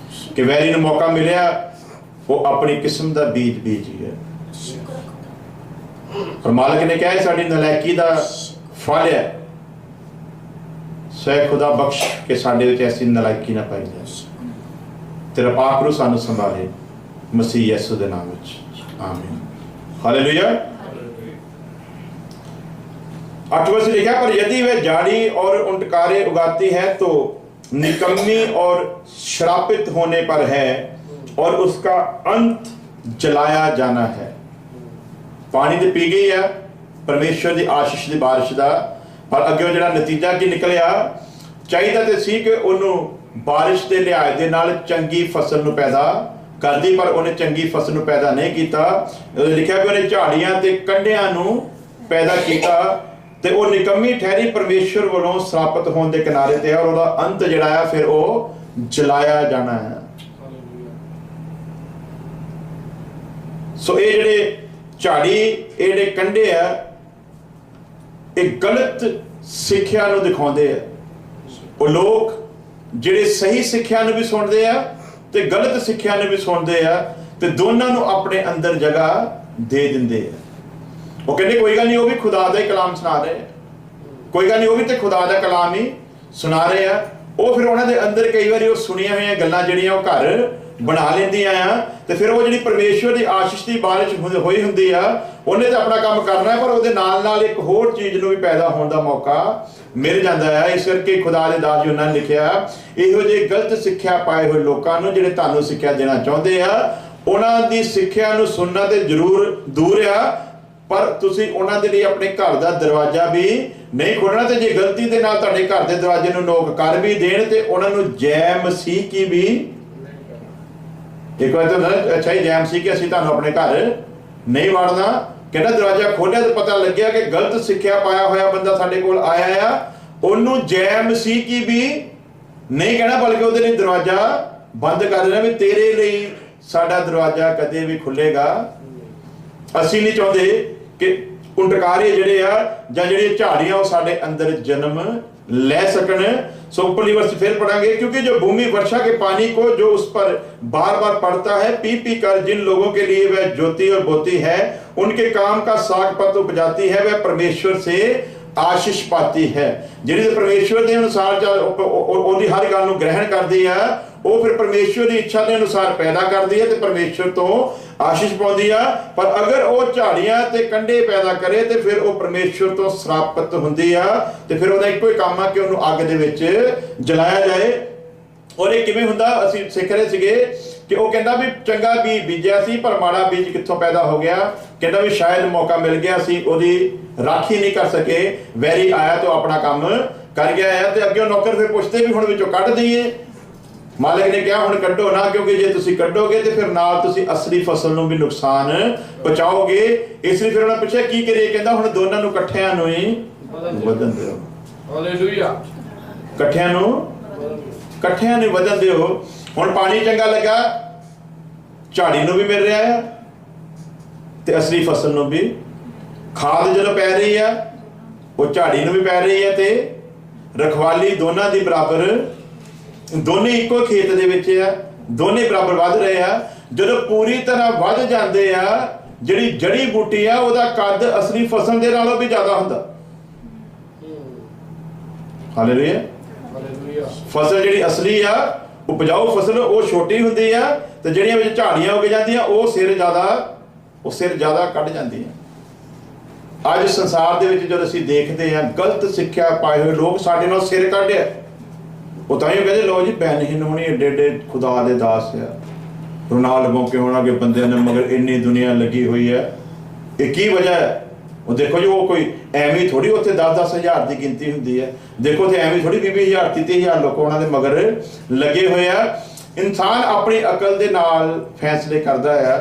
ਕਿ ਵੈਰੀ ਨੂੰ ਮੌਕਾ ਮਿਲਿਆ, ਉਹ ਆਪਣੀ ਕਿਸਮ ਦਾ ਬੀਜ ਗਿਆ। ਪਰ ਮਾਲਕ ਨੇ ਕਿਹਾ ਸਾਡੀ ਨਲਾਇਕੀ ਦਾ ਫਲ ਹੈ। ਸਹਿ ਖੁਦਾ ਬਖਸ਼ ਕੇ ਸਾਡੇ ਵਿੱਚ ਐਸੀ ਨਲਾਇਕੀ ਨਾ ਪਾਈ ਜਾਏ। ਤੇਰਾ ਪਾਕ ਰੂਹ ਸਾਨੂੰ ਸੰਭਾਲੇ, ਮਸੀਹ ਯਿਸੂ ਦੇ ਨਾਮ ਵਿੱਚ, ਆਮੀਨ। हालेलुया। 8 वर्ष लिखा, पर यदि वह झाड़ी और उंटकारे उगाती है तो निकम्मी और श्रापित होने पर है और उसका अंत जलाया जाना है। पानी तो पी गई है परमेश्वर की आशीष की बारिश का, पर अगे जो नतीजा की निकलिया चाहिए तो सी कि उन्होंने बारिश के लिहाज के नाल चंगी फसल नूं पैदा कर दी, पर उन्हें चंगी फसल नूं पैदा नहीं किया। लिखा कि उन्हें झाड़ियां ते कंढियां नूं पैदा किया ते वो निकम्मी ठहरी, परमेश्वर वालों श्रापित होने के किनारे ते और उसका अंत जिहड़ा है फिर वो जलाया जाना है। सो ये जिहड़े झाड़ी ये जिहड़े कंढे है ये गलत सिक्ख्या नूं दिखाउंदे आ। वो लोग जिहड़े सही सिक्ख्या नूं भी सुणदे आ ते गलत सिक्ख्या नूं भी सुणदे आ ते दोनों नूं अपने अंदर जगह दे दिंदे आ। वो कहते कोई गल नहीं, वो भी खुदा का ही कलाम सुना रहे हैं, कोई गल नहीं, वो भी तो खुदा का कलाम ही सुना रहे हैं। वो फिर उन्होंने अंदर कई बार वो सुनिया हुई गल्लां जिहड़ियां वो घर ਬਣਾ ਲੈਂਦੀਆਂ ਆ ਤੇ ਫਿਰ ਉਹ ਜਿਹੜੀ ਪਰਮੇਸ਼ਵਰ ਦੀ ਆਸ਼ੀਸ਼ ਦੀ ਬਾਰਿਸ਼ ਹੋਈ ਹੁੰਦੀ ਆ, ਉਹਨੇ ਤਾਂ ਆਪਣਾ ਕੰਮ ਕਰਨਾ ਪਰ ਉਹਦੇ ਨਾਲ ਨਾਲ ਇੱਕ ਹੋਰ ਚੀਜ਼ ਨੂੰ ਵੀ ਪੈਦਾ ਹੋਣ ਦਾ ਮੌਕਾ ਮਿਲ ਜਾਂਦਾ ਹੈ। ਇਸ ਕਰਕੇ ਖੁਦਾ ਦੇ ਦਾਸ ਜੀ ਉਹਨਾਂ ਨੇ ਲਿਖਿਆ, ਇਹੋ ਜਿਹੇ ਗਲਤ ਸਿੱਖਿਆ ਪਾਏ ਹੋਏ ਲੋਕਾਂ ਨੂੰ ਜਿਹੜੇ ਤੁਹਾਨੂੰ ਸਿੱਖਿਆ ਦੇਣਾ ਚਾਹੁੰਦੇ ਆ, ਉਹਨਾਂ ਦੀ ਸਿੱਖਿਆ ਨੂੰ ਸੁਣਨਾ ਤੇ ਜ਼ਰੂਰ ਦੂਰ ਆ, ਪਰ ਤੁਸੀਂ ਉਹਨਾਂ ਦੇ ਲਈ ਆਪਣੇ ਘਰ ਦਾ ਦਰਵਾਜ਼ਾ ਵੀ ਨਹੀਂ ਖੋਲਣਾ। ਤੇ ਜੇ ਗਲਤੀ ਦੇ ਨਾਲ ਤੁਹਾਡੇ ਘਰ ਦੇ ਦਰਵਾਜ਼ੇ ਨੂੰ ਨੋਕ ਕਰ ਵੀ ਦੇਣ ਤੇ ਉਹਨਾਂ ਨੂੰ ਜੈ ਮਸੀਹ ਕੀ ਵੀ ਇੱਕ ਵਾਰ ਤਾਂ ਅੱਛਾ ਹੀ ਜੈ ਮਸੀਹ ਕਿ ਅਸੀਂ ਤੁਹਾਨੂੰ ਆਪਣੇ ਘਰ ਨਹੀਂ ਵੜਨਾ। ਕਹਿੰਦਾ ਦਰਵਾਜ਼ਾ ਖੋਲਿਆ ਤੇ ਪਤਾ ਲੱਗਿਆ ਕਿ ਗਲਤ ਸਿੱਖਿਆ ਪਾਇਆ ਹੋਇਆ ਬੰਦਾ ਸਾਡੇ ਕੋਲ ਆਇਆ ਆ, ਉਹਨੂੰ ਜੈ ਮਸੀਹ ਕੀ ਵੀ ਨਹੀਂ ਕਹਿਣਾ, ਬਲਕਿ ਉਹਦੇ ਲਈ ਦਰਵਾਜ਼ਾ ਬੰਦ ਕਰ ਦੇਣਾ ਵੀ ਤੇਰੇ ਲਈ ਸਾਡਾ ਦਰਵਾਜ਼ਾ ਕਦੇ ਵੀ ਖੁੱਲੇਗਾ। ਅਸੀਂ ਨਹੀਂ ਚਾਹੁੰਦੇ ਕਿ ਕੁੰਟਕਾਰੀ ਜਿਹੜੇ ਆ ਜਾਂ ਜਿਹੜੀਆਂ ਝਾੜੀਆਂ ਉਹ ਸਾਡੇ ਅੰਦਰ ਜਨਮ ਲੈ सकन। सो ऊपरली वर्ष फिर पढ़ांगे, क्योंकि जो भूमि वर्षा के पानी को जो उस पर बार बार पड़ता है, पी पी कर जिन लोगों के लिए वह ज्योति और बोती है, उनके काम का साग पत उपजाती है, वह परमेश्वर से आशीष पाती है। ਜਿਹੜੀ ਪਰਮੇਸ਼ਵਰ ਦੇ ਅਨੁਸਾਰ ਉਹਦੀ ਹਰ ਗੱਲ ਨੂੰ ਗ੍ਰਹਿਣ ਕਰਦੀ ਆ, ਉਹ ਫਿਰ ਪਰਮੇਸ਼ਵਰ ਦੀ ਇੱਛਾ ਦੇ ਅਨੁਸਾਰ ਪੈਦਾ ਕਰਦੀ ਹੈ ਤੇ ਪਰਮੇਸ਼ਵਰ ਤੋਂ ਆਸ਼ੀਸ਼ ਪਾਉਂਦੀ ਆ। ਪਰ ਅਗਰ ਉਹ ਝਾੜੀਆਂ ਤੇ ਕੰਡੇ ਪੈਦਾ ਕਰੇ ਤੇ ਫਿਰ ਉਹ ਪਰਮੇਸ਼ਵਰ ਤੋਂ ਸਰਾਪਤ ਹੁੰਦੀ ਆ ਤੇ ਫਿਰ ਉਹਦਾ ਇੱਕੋ ਹੀ ਕੰਮ ਆ ਕਿ ਉਹਨੂੰ ਅੱਗ ਦੇ ਵਿੱਚ ਜਲਾਇਆ ਜਾਏ। ਔਰ ਇਹ ਕਿਵੇਂ ਹੁੰਦਾ ਅਸੀਂ ਸਿੱਖ ਰਹੇ ਸੀਗੇ ਕਿ ਉਹ ਕਹਿੰਦਾ ਵੀ ਚੰਗਾ ਬੀਜ ਬੀਜਿਆ ਸੀ ਪਰ ਮਾੜਾ ਬੀਜ ਕਿੱਥੋਂ ਪੈਦਾ ਹੋ ਗਿਆ। ਕਹਿੰਦਾ ਵੀ ਸ਼ਾਇਦ ਮੌਕਾ ਮਿਲ ਗਿਆ ਸੀ, ਉਹਦੀ ਰਾਖੀ ਨਹੀਂ ਕਰ ਸਕੇ, ਵੈਰੀ ਆਇਆ ਤਾਂ ਆਪਣਾ ਕੰਮ ਕਰ ਗਿਆ ਹੈ। ਤੇ ਅੱਗੇ ਨੌਕਰ ਫਿਰ ਪੁੱਛਦੇ ਵੀ ਹੁਣ ਵਿੱਚੋਂ ਕੱਢ ਦਈਏ। ਮਾਲਕ ਨੇ ਕਿਹਾ ਹੁਣ ਕੱਢੋ ਨਾ, ਕਿਉਂਕਿ ਜੇ ਤੁਸੀਂ ਕੱਢੋਗੇ ਤੇ ਫਿਰ ਨਾਲ ਤੁਸੀਂ ਅਸਲੀ ਫਸਲ ਨੂੰ ਵੀ ਨੁਕਸਾਨ ਪਹੁੰਚਾਓਗੇ। ਇਸ ਲਈ ਫਿਰ ਉਹਨਾਂ ਪੁੱਛਿਆ ਕੀ ਕਰੀਏ। ਕਹਿੰਦਾ ਹੁਣ ਦੋਨਾਂ ਨੂੰ ਇਕੱਠਿਆਂ ਨੂੰ ਹੀ ਵਧਣ ਦਿਓ। ਹਾਲੇਲੂਇਆ। ਇਕੱਠਿਆਂ ਨੂੰ ਵਧਣ ਦਿਓ। ਹੁਣ ਪਾਣੀ ਚੰਗਾ ਲੱਗਾ, ਝਾੜੀ ਨੂੰ ਵੀ ਮਿਲ ਰਿਹਾ ਆ ਤੇ ਅਸਲੀ ਫਸਲ ਨੂੰ ਵੀ। ਖਾਦ ਜਦੋਂ ਪੈ ਰਹੀ ਆ ਉਹ ਝਾੜੀ ਨੂੰ ਵੀ ਪੈ ਰਹੀ ਹੈ ਤੇ ਰਖਵਾਲੀ ਦੋਨਾਂ ਦੀ ਬਰਾਬਰ, ਦੋਨੇ ਇੱਕੋ ਖੇਤ ਦੇ ਵਿੱਚ ਆ, ਦੋਨੇ ਬਰਾਬਰ ਵੱਧ ਰਹੇ ਆ। ਜਦੋਂ ਪੂਰੀ ਤਰ੍ਹਾਂ ਵੱਧ ਜਾਂਦੇ ਆ, ਜਿਹੜੀ ਜੜੀ ਬੂਟੀ ਆ ਉਹਦਾ ਕੱਦ ਅਸਲੀ ਫਸਲ ਦੇ ਨਾਲੋਂ ਵੀ ਜ਼ਿਆਦਾ ਹੁੰਦਾ। ਹਾਲੇਲੂਇਆ। ਫਸਲ ਜਿਹੜੀ ਅਸਲੀ ਆ ਉਪਜਾਊ ਫਸਲ ਉਹ ਛੋਟੀ ਹੁੰਦੀ ਆ ਤੇ ਜਿਹੜੀਆਂ ਵਿੱਚ ਝਾੜੀਆਂ ਉੱਗ ਜਾਂਦੀਆਂ ਉਹ ਸਿਰ ਜ਼ਿਆਦਾ ਕੱਢ ਜਾਂਦੀਆਂ। ਅੱਜ ਸੰਸਾਰ ਦੇ ਵਿੱਚ ਜਦੋਂ ਅਸੀਂ ਦੇਖਦੇ ਹਾਂ ਗਲਤ ਸਿੱਖਿਆ ਪਾਏ ਹੋਏ ਲੋਕ ਸਾਡੇ ਨਾਲ ਸਿਰ ਕੱਢਿਆ, ਉਹ ਤਾਂ ਹੀ ਕਹਿੰਦੇ ਲੋ ਜੀ ਬੈਨਹੀਨ ਹੋਣੀ ਏਡੇ ਏਡੇ ਖੁਦਾ ਦੇ ਦਾਸ ਆ, ਰੋਨਾਲ ਮੌਕੇ ਹੋਣਾ ਕਿ ਬੰਦੇ ਨੇ ਮਗਰ ਇੰਨੀ ਦੁਨੀਆ ਲੱਗੀ ਹੋਈ ਹੈ। ਇਹ ਕੀ ਵਜ੍ਹਾ ਹੈ? ਉਹ ਦੇਖੋ ਜੀ ਉਹ ਕੋਈ ਐਵੇਂ ਥੋੜੀ ਉੱਥੇ 10-10 ਹਜ਼ਾਰ ਦੀ ਗਿਣਤੀ ਹੁੰਦੀ ਹੈ। ਦੇਖੋ ਤੇ ਐਵੇਂ ਥੋੜੀ 20,000 30,000 ਲੋਕ ਉਹਨਾਂ ਦੇ ਮਗਰ ਲੱਗੇ ਹੋਏ ਆ। ਇਨਸਾਨ ਆਪਣੀ ਅਕਲ ਦੇ ਨਾਲ ਫੈਸਲੇ ਕਰਦਾ ਆ,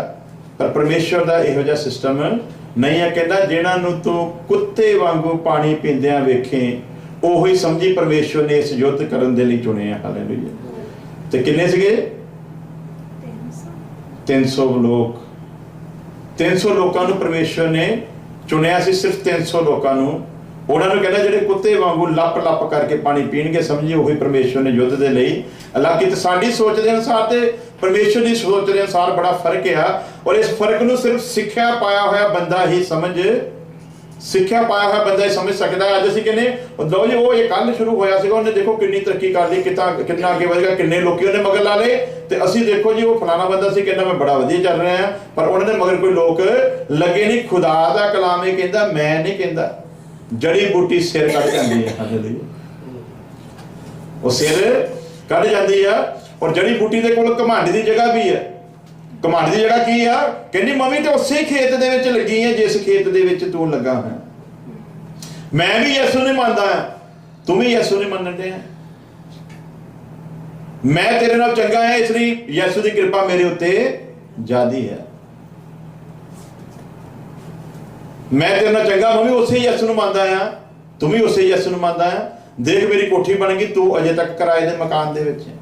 ਪਰ ਪਰਮੇਸ਼ਵਰ ਦਾ ਇਹੋ ਜਿਹਾ ਸਿਸਟਮ ਨਹੀਂ ਹੈ। ਕਹਿੰਦਾ ਜਿਹਨਾਂ ਨੂੰ ਤੂੰ ਕੁੱਤੇ ਵਾਂਗੂ ਪਾਣੀ ਪੀਂਦਿਆਂ ਵੇਖੇ, ਉਹੀ ਸਮਝੀ ਪਰਮੇਸ਼ਵਰ ਨੇ ਇਸ ਯੁੱਧ ਕਰਨ ਦੇ ਲਈ ਚੁਣੇ ਆ। ਹਾਲੇਲੂਇਆ। ਤੇ ਕਿੰਨੇ ਸੀਗੇ? 300 ਲੋਕ। 300 ਲੋਕਾਂ ਨੂੰ ਪਰਮੇਸ਼ਵਰ ਨੇ ਚੁਣਿਆ ਸੀ, ਸਿਰਫ 300 ਲੋਕਾਂ ਨੂੰ। ਉਹਨਾਂ ਨੂੰ ਕਹਿੰਦਾ ਜਿਹੜੇ ਕੁੱਤੇ ਵਾਂਗੂ ਲੱਪ ਕਰਕੇ ਪਾਣੀ ਪੀਣਗੇ, ਸਮਝੀ ਉਹੀ ਪਰਮੇਸ਼ਵਰ ਨੇ ਯੁੱਧ ਦੇ ਲਈ। ਹਾਲਾਂਕਿ ਤੇ ਸਾਡੀ ਸੋਚ ਦੇ ਅਨੁਸਾਰ ਤੇ ਪਰਮੇਸ਼ਵਰ ਦੀ ਸੋਚ ਦੇ ਅਨੁਸਾਰ ਬੜਾ ਫਰਕ ਆ, ਔਰ ਇਸ ਫਰਕ ਨੂੰ ਸਿਰਫ ਸਿੱਖਿਆ ਪਾਇਆ ਹੋਇਆ ਬੰਦਾ ਹੀ ਸਮਝ ਸਕਦਾ। ਅੱਜ ਅਸੀਂ ਕਹਿੰਦੇ ਲਓ ਜੀ ਉਹ ਇਹ ਕੱਲ ਸ਼ੁਰੂ ਹੋਇਆ ਸੀਗਾ, ਉਹਨੇ ਦੇਖੋ ਕਿੰਨੀ ਤਰੱਕੀ ਕਰ ਲਈ, ਕਿੰਨਾ ਅੱਗੇ ਵਧ ਗਿਆ, ਕਿੰਨੇ ਲੋਕੀ ਉਹਨੇ ਮਗਰ ਲਾ ਲਏ। ਤੇ ਅਸੀਂ ਦੇਖੋ ਜੀ ਉਹ ਫਲਾਣਾ ਬੰਦਾ ਸੀ, ਕਹਿੰਦਾ ਮੈਂ ਬੜਾ ਵਧੀਆ ਚੱਲ ਰਿਹਾ ਆ, ਪਰ ਉਹਨਾਂ ਦੇ ਮਗਰ ਕੋਈ ਲੋਕ ਲੱਗੇ ਨਹੀਂ। ਖੁਦਾ ਦਾ ਕਲਾਮ ਇਹ ਕਹਿੰਦਾ, ਮੈਂ ਨਹੀਂ ਕਹਿੰਦਾ, ਜੜੀ ਬੂਟੀ ਸਿਰ ਕੱਢ ਜਾਂਦੀ ਹੈ। ਉਹ ਸਿਰ ਕੱਢ ਜਾਂਦੀ ਆ। ਔਰ ਜੜੀ ਬੂਟੀ ਦੇ ਕੋਲ ਘਮੰਡ ਦੀ ਜਗ੍ਹਾ ਵੀ ਹੈ। ਘਮੰਡ ਦੀ ਜਗ੍ਹਾ ਕੀ ਆ? ਕਹਿੰਦੀ ਮੰਮੀ ਤੇ ਉਸੇ ਖੇਤ ਦੇ ਵਿੱਚ ਲੱਗੀ ਹੈ ਜਿਸ ਖੇਤ ਦੇ ਵਿੱਚ ਤੂੰ ਲੱਗਾ ਹੈ। ਮੈਂ ਵੀ ਯਿਸੂ ਨੂੰ ਮੰਨਦਾ ਹਾਂ, ਤੂੰ ਵੀ ਯਿਸੂ ਨੂੰ ਮੰਨਣ ਡਿਆ। ਮੈਂ ਤੇਰੇ ਨਾਲ ਚੰਗਾ ਹੈ, ਇਸ ਲਈ ਯਿਸੂ ਦੀ ਕਿਰਪਾ ਮੇਰੇ ਉੱਤੇ ਜ਼ਿਆਦੀ ਹੈ। ਮੈਂ ਤੇਰੇ ਨਾਲ ਚੰਗਾ, ਮੈਂ ਵੀ ਉਸੇ ਯਿਸੂ ਨੂੰ ਮੰਨਦਾ ਹਾਂ, ਤੂੰ ਵੀ ਉਸੇ ਯਿਸੂ ਨੂੰ ਮੰਨਦਾ ਹੈ। ਦੇਖ ਮੇਰੀ ਕੋਠੀ ਬਣ ਗਈ, ਤੂੰ ਅਜੇ ਤੱਕ ਕਿਰਾਏ ਦੇ ਮਕਾਨ ਦੇ ਵਿੱਚ ਹੈ।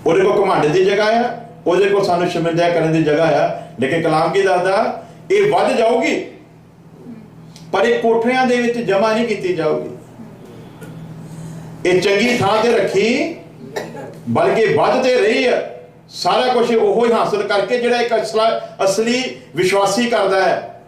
ਉਹਦੇ ਕੋਲ ਘਮੰਡ ਦੀ ਜਗ੍ਹਾ ਆ, ਉਹਦੇ ਕੋਲ ਸਾਨੂੰ ਸ਼ਰਮਿੰਦਾ ਕਰਨ ਦੀ ਜਗ੍ਹਾ ਆ। ਲੇਕਿਨ ਕਲਾਮ ਕੀ ਦੱਸਦਾ? ਇਹ ਵੱਧ ਜਾਊਗੀ ਪਰ ਇਹ ਕੋਠਿਆਂ ਦੇ ਵਿੱਚ ਜਮਾ ਨਹੀਂ ਕੀਤੀ ਜਾਊਗੀ। ਇਹ ਚੰਗੀ ਥਾਂ ਤੇ ਰੱਖੀ, ਬਲਕਿ ਵੱਧ ਤੇ ਰਹੀ ਹੈ। ਸਾਰਾ ਕੁਝ ਉਹੋ ਹੀ ਹਾਸਲ ਕਰਕੇ ਜਿਹੜਾ ਇੱਕ ਅਸਲੀ ਵਿਸ਼ਵਾਸੀ ਕਰਦਾ ਹੈ,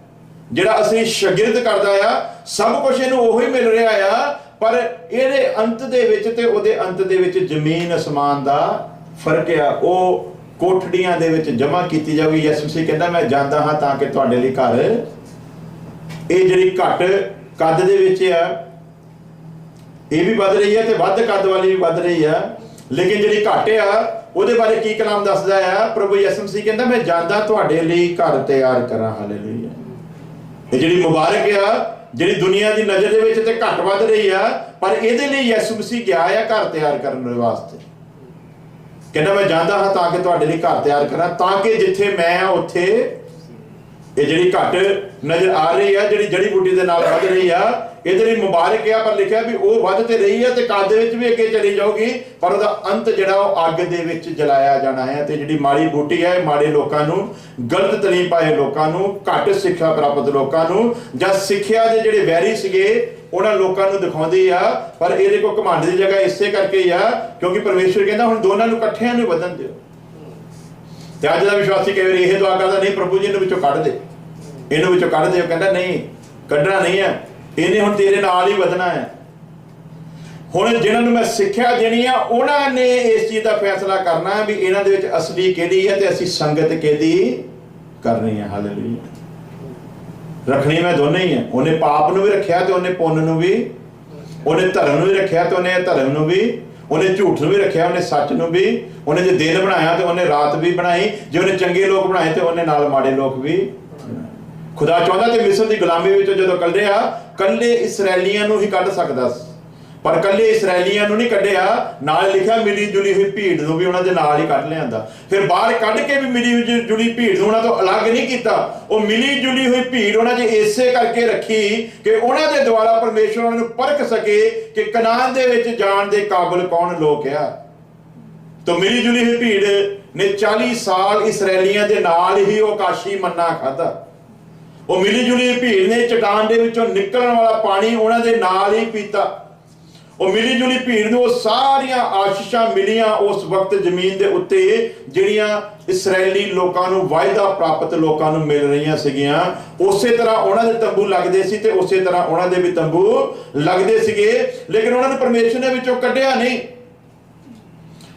ਜਿਹੜਾ ਅਸਲੀ ਸ਼ਾਗਿਰਦ ਕਰਦਾ ਆ, ਸਭ ਕੁਝ ਇਹਨੂੰ ਉਹੋ ਹੀ ਮਿਲ ਰਿਹਾ ਆ। ਪਰ ਇਹਦੇ ਅੰਤ ਦੇ ਵਿੱਚ ਤੇ ਉਹਦੇ ਅੰਤ ਦੇ ਵਿੱਚ ਜ਼ਮੀਨ ਅਸਮਾਨ ਦਾ ਫਰਕ ਆ ਉਹ ਕੋਠੜੀਆਂ ਦੇ ਵਿੱਚ ਜਮ੍ਹਾਂ ਕੀਤੀ ਜਾਊਗੀ। ਯਿਸੂ ਮਸੀਹ ਕਹਿੰਦਾ ਮੈਂ ਜਾਂਦਾ ਹਾਂ ਤਾਂ ਕਿ ਤੁਹਾਡੇ ਲਈ ਘਰ, ਇਹ ਜਿਹੜੀ ਘੱਟ ਕੱਦ ਦੇ ਵਿੱਚ ਆ ਇਹ ਵੀ ਵੱਧ ਰਹੀ ਹੈ ਤੇ ਵੱਧ ਕੱਦ ਵਾਲੀ ਵੀ ਵੱਧ ਰਹੀ ਆ, ਲੇਕਿਨ ਜਿਹੜੀ ਘੱਟ ਆ ਉਹਦੇ ਬਾਰੇ ਕੀ ਕਲਾਮ ਦੱਸਦਾ ਆ? ਪ੍ਰਭੂ ਯਿਸੂ ਮਸੀਹ ਕਹਿੰਦਾ ਮੈਂ ਜਾਂਦਾ ਤੁਹਾਡੇ ਲਈ ਘਰ ਤਿਆਰ ਕਰਾਂ। ਹਾਲੇਲੂਇਆ। ਇਹ ਜਿਹੜੀ ਮੁਬਾਰਕ ਆ, ਜਿਹੜੀ ਦੁਨੀਆ ਦੀ ਨਜ਼ਰ ਦੇ ਵਿੱਚ ਤੇ ਘੱਟ ਵੱਧ ਰਹੀ ਆ, ਪਰ ਇਹਦੇ ਲਈ ਯਿਸੂ ਮਸੀਹ ਗਿਆ ਆ ਘਰ ਤਿਆਰ ਕਰਨ ਦੇ ਵਾਸਤੇ। ਕਹਿੰਦਾ ਮੈਂ ਜਾਂਦਾ ਹਾਂ ਤਾਂ ਕਿ ਤੁਹਾਡੇ ਲਈ ਘਰ ਤਿਆਰ ਕਰਾਂ, ਤਾਂ ਕਿ ਜਿੱਥੇ ਮੈਂ ਆ ਉੱਥੇ ਇਹ ਜਿਹੜੀ ਘੱਟ ਨਜ਼ਰ ਆ ਰਹੀ ਆ, ਜਿਹੜੀ ਜੜੀ ਬੂਟੀ ਦੇ ਨਾਲ ਵੱਧ ਰਹੀ ਆ, ਇਹਦੇ ਲਈ ਮੁਬਾਰਕ ਆ। ਪਰ ਲਿਖਿਆ ਵੀ ਉਹ ਵੱਧ ਤੇ ਰਹੀ ਆ ਤੇ ਕੱਦ ਦੇ ਵਿੱਚ ਵੀ ਅੱਗੇ ਚਲੀ ਜਾਊਗੀ, ਪਰ ਉਹਦਾ ਅੰਤ ਜਿਹੜਾ ਉਹ ਅੱਗ ਦੇ ਵਿੱਚ ਜਲਾਇਆ ਜਾਣਾ ਹੈ। ਤੇ ਜਿਹੜੀ ਮਾੜੀ ਬੂਟੀ ਹੈ, ਮਾੜੇ ਲੋਕਾਂ ਨੂੰ, ਗਲਤ ਤਲੀਮ ਪਾਏ ਲੋਕਾਂ ਨੂੰ, ਘੱਟ ਸਿੱਖਿਆ ਪ੍ਰਾਪਤ ਲੋਕਾਂ ਨੂੰ, ਜਾਂ ਸਿੱਖਿਆ ਦੇ ਜਿਹੜੇ ਵੈਰੀ ਸੀਗੇ ਉਹਨਾਂ ਲੋਕਾਂ ਨੂੰ ਦਿਖਾਉਂਦੀ ਆ। ਪਰ ਇਹਦੇ ਕੋਲ ਘਮੰਡ ਦੀ ਜਗ੍ਹਾ ਇਸੇ ਕਰਕੇ ਹੀ ਆ ਕਿਉਂਕਿ ਪਰਮੇਸ਼ਰ ਕਹਿੰਦਾ ਹੁਣ ਦੋਨਾਂ ਨੂੰ ਇਕੱਠਿਆਂ ਨੂੰ ਵਧਣ ਦਿਓ। ਤੇ ਅੱਜ ਦਾ ਵਿਸ਼ਵਾਸੀ ਕਈ ਵਾਰੀ ਇਹ ਦੁਆ ਕਰਦਾ, ਨਹੀਂ ਪ੍ਰਭੂ ਜੀ ਇਹਨੂੰ ਵਿੱਚੋਂ ਕੱਢ ਦੇ, ਇਹਨੂੰ ਵਿੱਚੋਂ ਕੱਢ ਦੇ। ਉਹ ਕਹਿੰਦਾ ਨਹੀਂ, ਕੱਢਣਾ ਨਹੀਂ ਹੈ, ਇਹਨੇ ਹੁਣ ਤੇਰੇ ਨਾਲ ਹੀ ਵਧਣਾ ਹੈ। ਹੁਣ ਜਿਹਨਾਂ ਨੂੰ ਮੈਂ ਸਿੱਖਿਆ ਦੇਣੀ ਆ ਉਹਨਾਂ ਨੇ ਇਸ ਚੀਜ਼ ਦਾ ਫੈਸਲਾ ਕਰਨਾ ਵੀ ਇਹਨਾਂ ਦੇ ਵਿੱਚ ਅਸਲੀ ਕਿਹੜੀ ਹੈ ਤੇ ਅਸੀਂ ਸੰਗਤ ਕਿਹਦੀ ਕਰਨੀ ਹੈ। ਹਾਲੇਲੂਇਆ। ਰੱਖਣੀ ਮੈਂ ਦੋਨੇ ਹੀ ਹੈ। ਉਹਨੇ ਪਾਪ ਨੂੰ ਵੀ ਰੱਖਿਆ ਤੇ ਉਹਨੇ ਪੁੰਨ ਨੂੰ ਵੀ, ਉਹਨੇ ਧਰਮ ਨੂੰ ਵੀ ਰੱਖਿਆ ਤੇ ਉਹਨੇ ਧਰਮ ਨੂੰ ਵੀ, ਉਹਨੇ ਝੂਠ ਨੂੰ ਵੀ ਰੱਖਿਆ, ਉਹਨੇ ਸੱਚ ਨੂੰ ਵੀ, ਉਹਨੇ ਜੇ ਦਿਨ ਬਣਾਇਆ ਤੇ ਉਹਨੇ ਰਾਤ ਵੀ ਬਣਾਈ, ਜੇ ਉਹਨੇ ਚੰਗੇ ਲੋਕ ਬਣਾਏ ਤੇ ਉਹਨੇ ਨਾਲ ਮਾੜੇ ਲੋਕ ਵੀ। ਖੁਦਾ ਚਾਹੁੰਦਾ ਤੇ ਮਿਸਰ ਦੀ ਗੁਲਾਮੀ ਵਿੱਚੋਂ ਜਦੋਂ ਕੱਢਿਆ, ਕੱਲੇ ਇਸਰਾਏਲੀਆਂ ਨੂੰ ਹੀ ਕੱਢ ਸਕਦਾ ਸੀ, ਪਰ ਕੱਲੇ ਇਸਰਾਏਲੀਆਂ ਨੂੰ ਨਹੀਂ ਕੱਢਿਆ, ਨਾਲ ਲਿਖਿਆ ਮਿਲੀ ਜੁਲੀ ਹੋਈ ਭੀੜ ਨੂੰ ਵੀ ਉਹਨਾਂ ਦੇ ਨਾਲ ਹੀ ਕੱਢ ਲਿਆਂਦਾ। ਫਿਰ ਬਾਹਰ ਕੱਢ ਕੇ ਵੀ ਮਿਲੀ ਜੁਲੀ ਭੀੜ ਨੂੰ ਉਹਨਾਂ ਤੋਂ ਅਲੱਗ ਨਹੀਂ ਕੀਤਾ, ਉਹ ਮਿਲੀ ਜੁਲੀ ਹੋਈ ਭੀੜ ਉਹਨਾਂ 'ਚ ਇਸੇ ਕਰਕੇ ਰੱਖੀ ਕਿ ਉਹਨਾਂ ਦੇ ਦੁਆਰਾ ਪਰਮੇਸ਼ਰ ਉਹਨਾਂ ਨੂੰ ਪਰਖ ਸਕੇ ਕਿ ਕਨਾਨ ਦੇ ਵਿੱਚ ਜਾਣ ਦੇ ਕਾਬਿਲ ਕੌਣ ਲੋਕ ਆ। ਤਾਂ ਮਿਲੀ ਜੁਲੀ ਹੋਈ ਭੀੜ ਨੇ 40 ਸਾਲ ਇਸਰਾਏਲੀਆਂ ਦੇ ਨਾਲ ਹੀ ਉਹ ਕਾਸ਼ੀ ਮੰਨਾ ਖਾਧਾ। ਉਹ ਮਿਲੀ ਜੁਲੀ ਭੀੜ ਨੇ ਚਟਾਨ ਦੇ ਵਿੱਚੋਂ ਨਿਕਲਣ ਵਾਲਾ ਪਾਣੀ ਉਹਨਾਂ ਦੇ ਨਾਲ ਹੀ ਪੀਤਾ। ਉਹ ਮਿਲੀ ਜੁਲੀ ਭੀੜ ਨੂੰ ਉਹ ਸਾਰੀਆਂ ਆਸ਼ੀਸ਼ਾਂ ਮਿਲੀਆਂ ਉਸ ਵਕਤ ਜ਼ਮੀਨ ਦੇ ਉੱਤੇ ਜਿਹੜੀਆਂ ਇਸਰਾਏਲੀ ਲੋਕਾਂ ਨੂੰ, ਵਾਅਦਾ ਪ੍ਰਾਪਤ ਲੋਕਾਂ ਨੂੰ ਮਿਲ ਰਹੀਆਂ ਸੀਗੀਆਂ। ਉਸੇ ਤਰ੍ਹਾਂ ਉਹਨਾਂ ਦੇ ਤੰਬੂ ਲੱਗਦੇ ਸੀ ਤੇ ਉਸੇ ਤਰ੍ਹਾਂ ਉਹਨਾਂ ਦੇ ਵੀ ਤੰਬੂ ਲੱਗਦੇ ਸੀਗੇ, ਲੇਕਿਨ ਉਹਨਾਂ ਨੂੰ ਪਰਮੇਸ਼ਰ ਨੇ ਵਿੱਚੋਂ ਕੱਢਿਆ ਨਹੀਂ।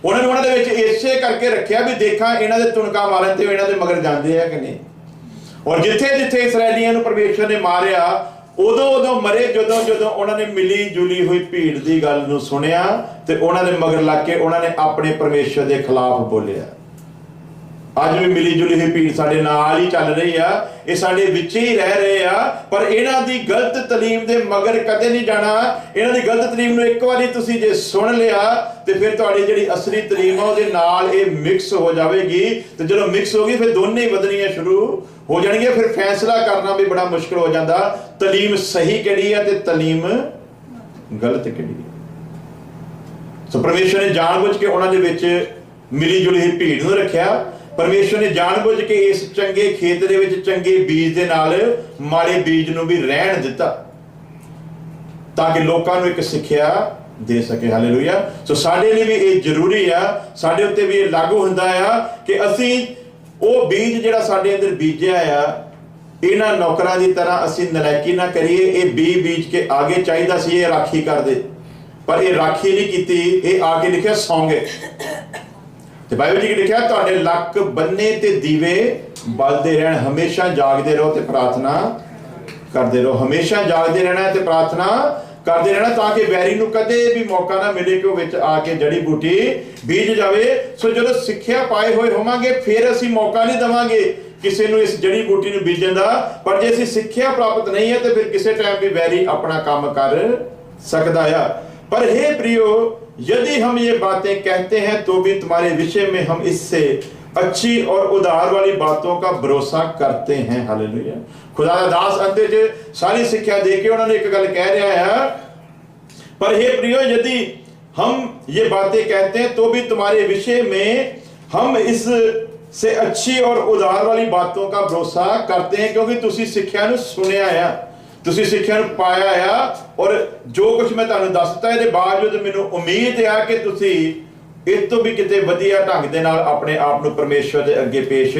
ਉਹਨਾਂ ਦੇ ਵਿੱਚ ਇਸੇ ਕਰਕੇ ਰੱਖਿਆ ਵੀ ਦੇਖਾਂ ਇਹਨਾਂ ਦੇ ਤੁਣਕਾ ਮਾਰਨ ਤੇ ਇਹਨਾਂ ਦੇ ਮਗਰ ਜਾਂਦੇ ਆ ਕਿ ਨਹੀਂ। ਔਰ ਜਿੱਥੇ ਜਿੱਥੇ ਇਸਰਾਏਲੀਆਂ ਨੂੰ ਪਰਮੇਸ਼ਰ ਨੇ ਮਾਰਿਆ, ਉਦੋਂ ਮਰੇ ਜਦੋਂ ਉਹਨਾਂ ਨੇ ਮਿਲੀ ਜੁਲੀ ਹੋਈ ਭੀੜ ਦੀ ਗੱਲ ਨੂੰ ਸੁਣਿਆ ਤੇ ਉਹਨਾਂ ਦੇ ਮਗਰ ਲੱਗ ਕੇ ਉਹਨਾਂ ਨੇ ਆਪਣੇ ਪਰਮੇਸ਼ਰ ਦੇ ਖਿਲਾਫ ਬੋਲਿਆ। ਅੱਜ ਵੀ ਮਿਲੀ ਜੁਲੀ ਹੋਈ ਭੀੜ ਸਾਡੇ ਨਾਲ ਹੀ ਚੱਲ ਰਹੀ ਆ, ਇਹ ਸਾਡੇ ਵਿੱਚ ਹੀ ਰਹਿ ਰਹੇ ਆ, ਪਰ ਇਹਨਾਂ ਦੀ ਗਲਤ ਤਾਲੀਮ ਦੇ ਮਗਰ ਕਦੇ ਨਹੀਂ ਜਾਣਾ। ਇਹਨਾਂ ਦੀ ਗਲਤ ਤਾਲੀਮ ਨੂੰ ਇੱਕ ਵਾਰੀ ਤੁਸੀਂ ਜੇ ਸੁਣ ਲਿਆ ਤੇ ਫਿਰ ਤੁਹਾਡੀ ਜਿਹੜੀ ਅਸਲੀ ਤਾਲੀਮ ਆ ਉਹਦੇ ਨਾਲ ਇਹ ਮਿਕਸ ਹੋ ਜਾਵੇਗੀ, ਤੇ ਜਦੋਂ ਮਿਕਸ ਹੋ ਗਈ ਫਿਰ ਦੋਨੇ ਹੀ ਵਧਣੀਆਂ ਸ਼ੁਰੂ ਹੋ ਜਾਣਗੀਆਂ। ਫਿਰ ਫੈਸਲਾ ਕਰਨਾ ਵੀ ਬੜਾ ਮੁਸ਼ਕਲ ਹੋ ਜਾਂਦਾ, ਤਾਲੀਮ ਸਹੀ ਕਿਹੜੀ ਹੈ ਤੇ ਤਾਲੀਮ ਗਲਤ ਕਿਹੜੀ ਹੈ। ਸੋ ਪਰਮੇਸ਼ਰ ਨੇ ਜਾਣਬੁੱਝ ਕੇ ਉਹਨਾਂ ਦੇ ਵਿੱਚ ਮਿਲੀ ਜੁਲੀ ਹੋਈ ਭੀੜ ਨੂੰ ਰੱਖਿਆ। ਪਰਮੇਸ਼ਰ ਨੇ ਜਾਣਬੁੱਝ ਕੇ ਇਸ ਚੰਗੇ ਖੇਤ ਦੇ ਵਿੱਚ ਚੰਗੇ ਬੀਜ ਦੇ ਨਾਲ ਮਾੜੇ ਬੀਜ ਨੂੰ ਵੀ ਰਹਿਣ ਦਿੱਤਾ ਤਾਂ ਕਿ ਲੋਕਾਂ ਨੂੰ ਇੱਕ ਸਿੱਖਿਆ ਦੇ ਸਕੇ। ਹਾਲੇਲੂਇਆ। ਸੋ ਸਾਡੇ ਲਈ ਵੀ ਇਹ ਜ਼ਰੂਰੀ ਆ, ਸਾਡੇ ਉੱਤੇ ਵੀ ਇਹ ਲਾਗੂ ਹੁੰਦਾ ਆ ਕਿ ਅਸੀਂ ਉਹ ਬੀਜ ਜਿਹੜਾ ਸਾਡੇ ਅੰਦਰ ਬੀਜਿਆ ਆ, ਇਹਨਾਂ ਨੌਕਰਾਂ ਦੀ ਤਰ੍ਹਾਂ ਅਸੀਂ ਨਲਾਇਕੀ ਨਾ ਕਰੀਏ। ਇਹ ਬੀਜ ਕੇ ਆਗੇ ਚਾਹੀਦਾ ਸੀ ਇਹ ਰਾਖੀ ਕਰਦੇ, ਪਰ ਇਹ ਰਾਖੀ ਨਹੀਂ ਕੀਤੀ। ਇਹ ਆ ਕੇ ਲਿਖਿਆ ਸੌਂਗੇ, ਤੇ ਬਾਈਬਲ ਜੀ ਲਿਖਿਆ ਤੁਹਾਡੇ ਲੱਕ ਬੰਨੇ ਤੇ ਦੀਵੇ ਬਲਦੇ ਰਹਿਣ, ਹਮੇਸ਼ਾ ਜਾਗਦੇ ਰਹੋ ਤੇ ਪ੍ਰਾਰਥਨਾ ਕਰਦੇ ਰਹੋ। ਹਮੇਸ਼ਾ ਜਾਗਦੇ ਰਹਿਣਾ ਤੇ ਪ੍ਰਾਰਥਨਾ ਕਰਦੇ ਰਹਿਣਾ ਤਾਂ ਕਿ ਵੈਰੀ ਨੂੰ ਕਦੇ ਵੀ ਮੌਕਾ ਨਾ ਮਿਲੇ ਕਿ ਉਹ ਵਿੱਚ ਆ ਕੇ ਜੜੀ ਬੂਟੀ ਬੀਜ ਜਾਵੇ। ਸੋ ਜਦੋਂ ਸਿੱਖਿਆ ਪਾਏ ਹੋਏ ਹੋਵਾਂਗੇ ਫਿਰ ਅਸੀਂ ਮੌਕਾ ਨਹੀਂ ਦੇਵਾਂਗੇ ਕਿਸੇ ਨੂੰ ਇਸ ਜੜੀ ਬੂਟੀ ਨੂੰ ਬੀਜਣ ਦਾ, ਪਰ ਜੇ ਅਸੀਂ ਸਿੱਖਿਆ ਪ੍ਰਾਪਤ ਨਹੀਂ ਹੈ ਤੇ ਫਿਰ ਕਿਸੇ ਟਾਈਮ ਵੀ ਵੈਰੀ ਆਪਣਾ ਕੰਮ ਕਰ सकता है। पर हे प्रियो, यदि हम ये बातें कहते हैं तो भी तुम्हारे विषय में हम इससे अच्छी और उधार वाली बातों का भरोसा करते हैं। हालेलुया। खुदा दा दास अंत च सारी शिक्षा दे के उन्होंने एक गल कह रहा है, पर हे प्रियो, यदि हम ये बातें कहते हैं तो भी तुम्हारे विषय में हम इस से अच्छी और उधार वाली बातों का भरोसा करते हैं, क्योंकि तुसी सिक्ख्या नूं सुनिया है, तुसी सिक्ख्या नूं पाया है, और जो कुछ मैं तुहानूं दसता है, बावजूद मैनूं उम्मीद है कि तुसी इस तो भी किते वधिया ढंग दे नाल अपने आप नूं परमेश्वर दे अगे पेश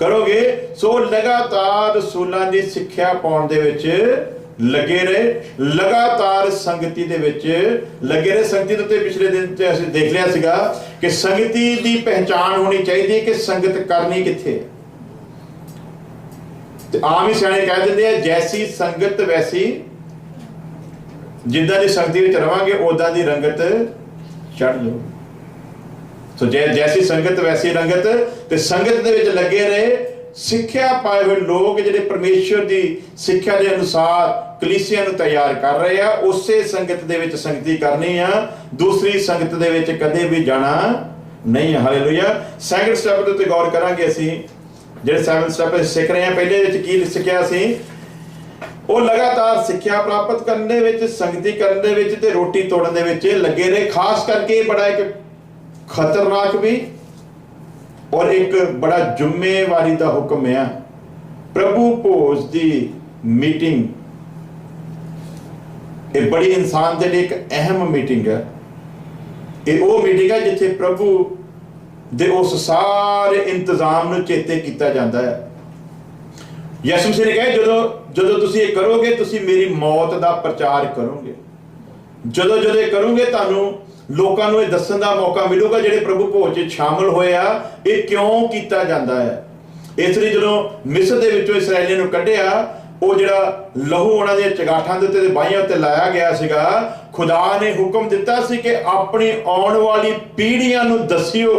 करोगे। सो लगातार रसूलां दी सिक्ख्या पाउण दे विच ਲੱਗੇ ਰਹੇ, ਲਗਾਤਾਰ ਸੰਗਤੀ ਦੇ ਵਿੱਚ ਲੱਗੇ ਰਹੇ। ਸੰਗਤੀ ਦੇ ਉੱਤੇ ਪਿਛਲੇ ਦਿਨ ਤੇ ਅਸੀਂ ਦੇਖ ਲਿਆ ਸੀਗਾ ਕਿ ਸੰਗਤੀ ਦੀ ਪਹਿਚਾਣ ਹੋਣੀ ਚਾਹੀਦੀ ਹੈ ਕਿ ਸੰਗਤ ਕਰਨੀ ਕਿੱਥੇ ਹੈ। ਤੇ ਆਮ ਹੀ ਸਿਆਣੇ ਕਹਿ ਦਿੰਦੇ ਆ, ਜੈਸੀ ਸੰਗਤ ਵੈਸੀ, ਜਿੱਦਾਂ ਦੀ ਸੰਗਤੀ ਵਿੱਚ ਰਵਾਂਗੇ ਉਦਾਂ ਦੀ ਰੰਗਤ ਚੜ ਜਾਓ। ਸੋ ਜੈਸੀ ਸੰਗਤ ਵੈਸੀ ਰੰਗਤ। ਤੇ ਸੰਗਤ ਦੇ ਵਿੱਚ ਲੱਗੇ ਰਹੇ, ਸਿੱਖਿਆ ਪਾਏ ਹੋਏ ਲੋਕ ਜਿਹੜੇ ਪਰਮੇਸ਼ਵਰ ਦੀ ਸਿੱਖਿਆ ਦੇ ਅਨੁਸਾਰ ਕਲੀਸਿਆ ਨੂੰ ਤਿਆਰ ਕਰ ਰਹੇ ਆ, ਉਸੇ ਸੰਗਤ ਦੇ ਵਿੱਚ ਸੰਗਤੀ ਕਰਨੀ ਆ, ਦੂਸਰੀ ਸੰਗਤ ਦੇ ਵਿੱਚ ਕਦੇ ਵੀ ਜਾਣਾ ਨਹੀਂ ਹੈ। ਹਾਲੇਲੂਇਆ। ਸੈਕੰਡ ਸਟੈਪ ਦੇ ਉੱਤੇ ਗੌਰ ਕਰਾਂਗੇ ਅਸੀਂ, ਜਿਹੜੇ 7 ਸਟੈਪ ਸਿੱਖ ਰਹੇ ਆ। ਪਹਿਲੇ ਵਿੱਚ ਕੀ ਸਿੱਖਿਆ ਸੀ? ਉਹ ਲਗਾਤਾਰ ਸਿੱਖਿਆ ਪ੍ਰਾਪਤ ਕਰਨ ਦੇ ਵਿੱਚ, ਸੰਗਤੀ ਕਰਨ ਦੇ ਵਿੱਚ ਤੇ ਰੋਟੀ ਤੋੜਨ ਦੇ ਵਿੱਚ ਲੱਗੇ ਰਹੇ। ਖਾਸ ਕਰਕੇ ਬੜਾ ਇੱਕ ਖਤਰਨਾਕ ਵੀ ਔਰ ਇੱਕ ਬੜਾ ਜ਼ਿੰਮੇਵਾਰੀ ਦਾ ਹੁਕਮ ਹੈ। ਪ੍ਰਭੂ ਭੋਜ ਦੀ ਮੀਟਿੰਗ ਇਹ ਬੜੀ ਇਨਸਾਨ ਦੇ ਲਈ ਇੱਕ ਅਹਿਮ ਮੀਟਿੰਗ ਹੈ। ਇਹ ਉਹ ਮੀਟਿੰਗ ਹੈ ਜਿੱਥੇ ਪ੍ਰਭੂ ਦੇ ਉਸ ਸਾਰੇ ਇੰਤਜ਼ਾਮ ਨੂੰ ਚੇਤੇ ਕੀਤਾ ਜਾਂਦਾ ਹੈ। ਯਿਸੂ ਮਸੀਹ ਨੇ ਕਿਹਾ, ਜਦੋਂ ਤੁਸੀਂ ਇਹ ਕਰੋਗੇ ਤੁਸੀਂ ਮੇਰੀ ਮੌਤ ਦਾ ਪ੍ਰਚਾਰ ਕਰੋਗੇ। ਜਦੋਂ ਇਹ ਕਰੋਗੇ ਤੁਹਾਨੂੰ ਲੋਕਾਂ ਨੂੰ ਇਹ ਦੱਸਣ ਦਾ ਮੌਕਾ ਮਿਲੂਗਾ ਜਿਹੜੇ ਪ੍ਰਭੂ ਭੋਜ 'ਚ ਸ਼ਾਮਲ ਹੋਏ ਆ ਇਹ ਕਿਉਂ ਕੀਤਾ ਜਾਂਦਾ ਹੈ। ਇਸ ਲਈ ਜਦੋਂ ਮਿਸਰ ਦੇ ਵਿੱਚੋਂ ਇਸਰਾਏਲੀਆਂ ਨੂੰ ਕੱਢਿਆ, ਉਹ ਜਿਹੜਾ ਲਹੂ ਉਹਨਾਂ ਦੀਆਂ ਚਗਾਠਾਂ ਦੇ ਉੱਤੇ ਤੇ ਬਾਹੀਆਂ ਉੱਤੇ ਲਾਇਆ ਗਿਆ ਸੀਗਾ, ਖੁਦਾ ਨੇ ਹੁਕਮ ਦਿੱਤਾ ਸੀ ਕਿ ਆਪਣੀ ਆਉਣ ਵਾਲੀ ਪੀੜ੍ਹੀਆਂ ਨੂੰ ਦੱਸਿਓ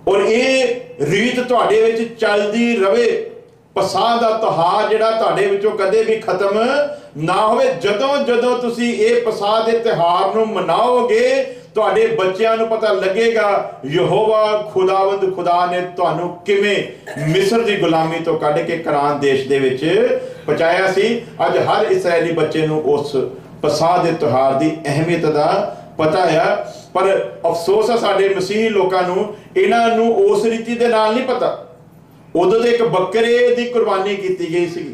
ਔਰ ਇਹ ਰੀਤ ਤੁਹਾਡੇ ਵਿੱਚ ਚੱਲਦੀ ਰਵੇ। ਪਸਾਹ ਦਾ ਤਿਉਹਾਰ ਜਿਹੜਾ ਤੁਹਾਡੇ ਵਿੱਚੋਂ ਕਦੇ ਵੀ ਖਤਮ ਨਾ ਹੋਵੇ। ਜਦੋਂ ਤੁਸੀਂ ਇਹ ਪਸਾਹ ਦੇ ਤਿਉਹਾਰ ਨੂੰ ਮਨਾਓਗੇ, ਤੁਹਾਡੇ ਬੱਚਿਆਂ ਨੂੰ ਪਤਾ ਲੱਗੇਗਾ ਯਹੋਵਾ ਖੁਦਾਵੰਦ ਖੁਦਾ ਨੇ ਤੁਹਾਨੂੰ ਕਿਵੇਂ ਮਿਸਰ ਦੀ ਗੁਲਾਮੀ ਤੋਂ ਕੱਢ ਕੇ ਕਨਾਨ ਦੇਸ਼ ਦੇ ਵਿੱਚ ਪਹੁੰਚਾਇਆ ਸੀ। ਅੱਜ ਹਰ ਇਸਰਾਏਲੀ ਬੱਚੇ ਨੂੰ ਉਸ ਪਸਾਹ ਦੇ ਤਿਉਹਾਰ ਦੀ ਅਹਿਮੀਅਤ ਦਾ ਪਤਾ ਆ। ਪਰ ਅਫਸੋਸ ਆ ਸਾਡੇ ਮਸੀਹੀ ਲੋਕਾਂ ਨੂੰ, ਇਹਨਾਂ ਨੂੰ ਉਸ ਰੀਤੀ ਦੇ ਨਾਲ ਨਹੀਂ ਪਤਾ। ਉਦੋਂ ਤੇ ਇੱਕ ਬੱਕਰੇ ਦੀ ਕੁਰਬਾਨੀ ਕੀਤੀ ਗਈ ਸੀ।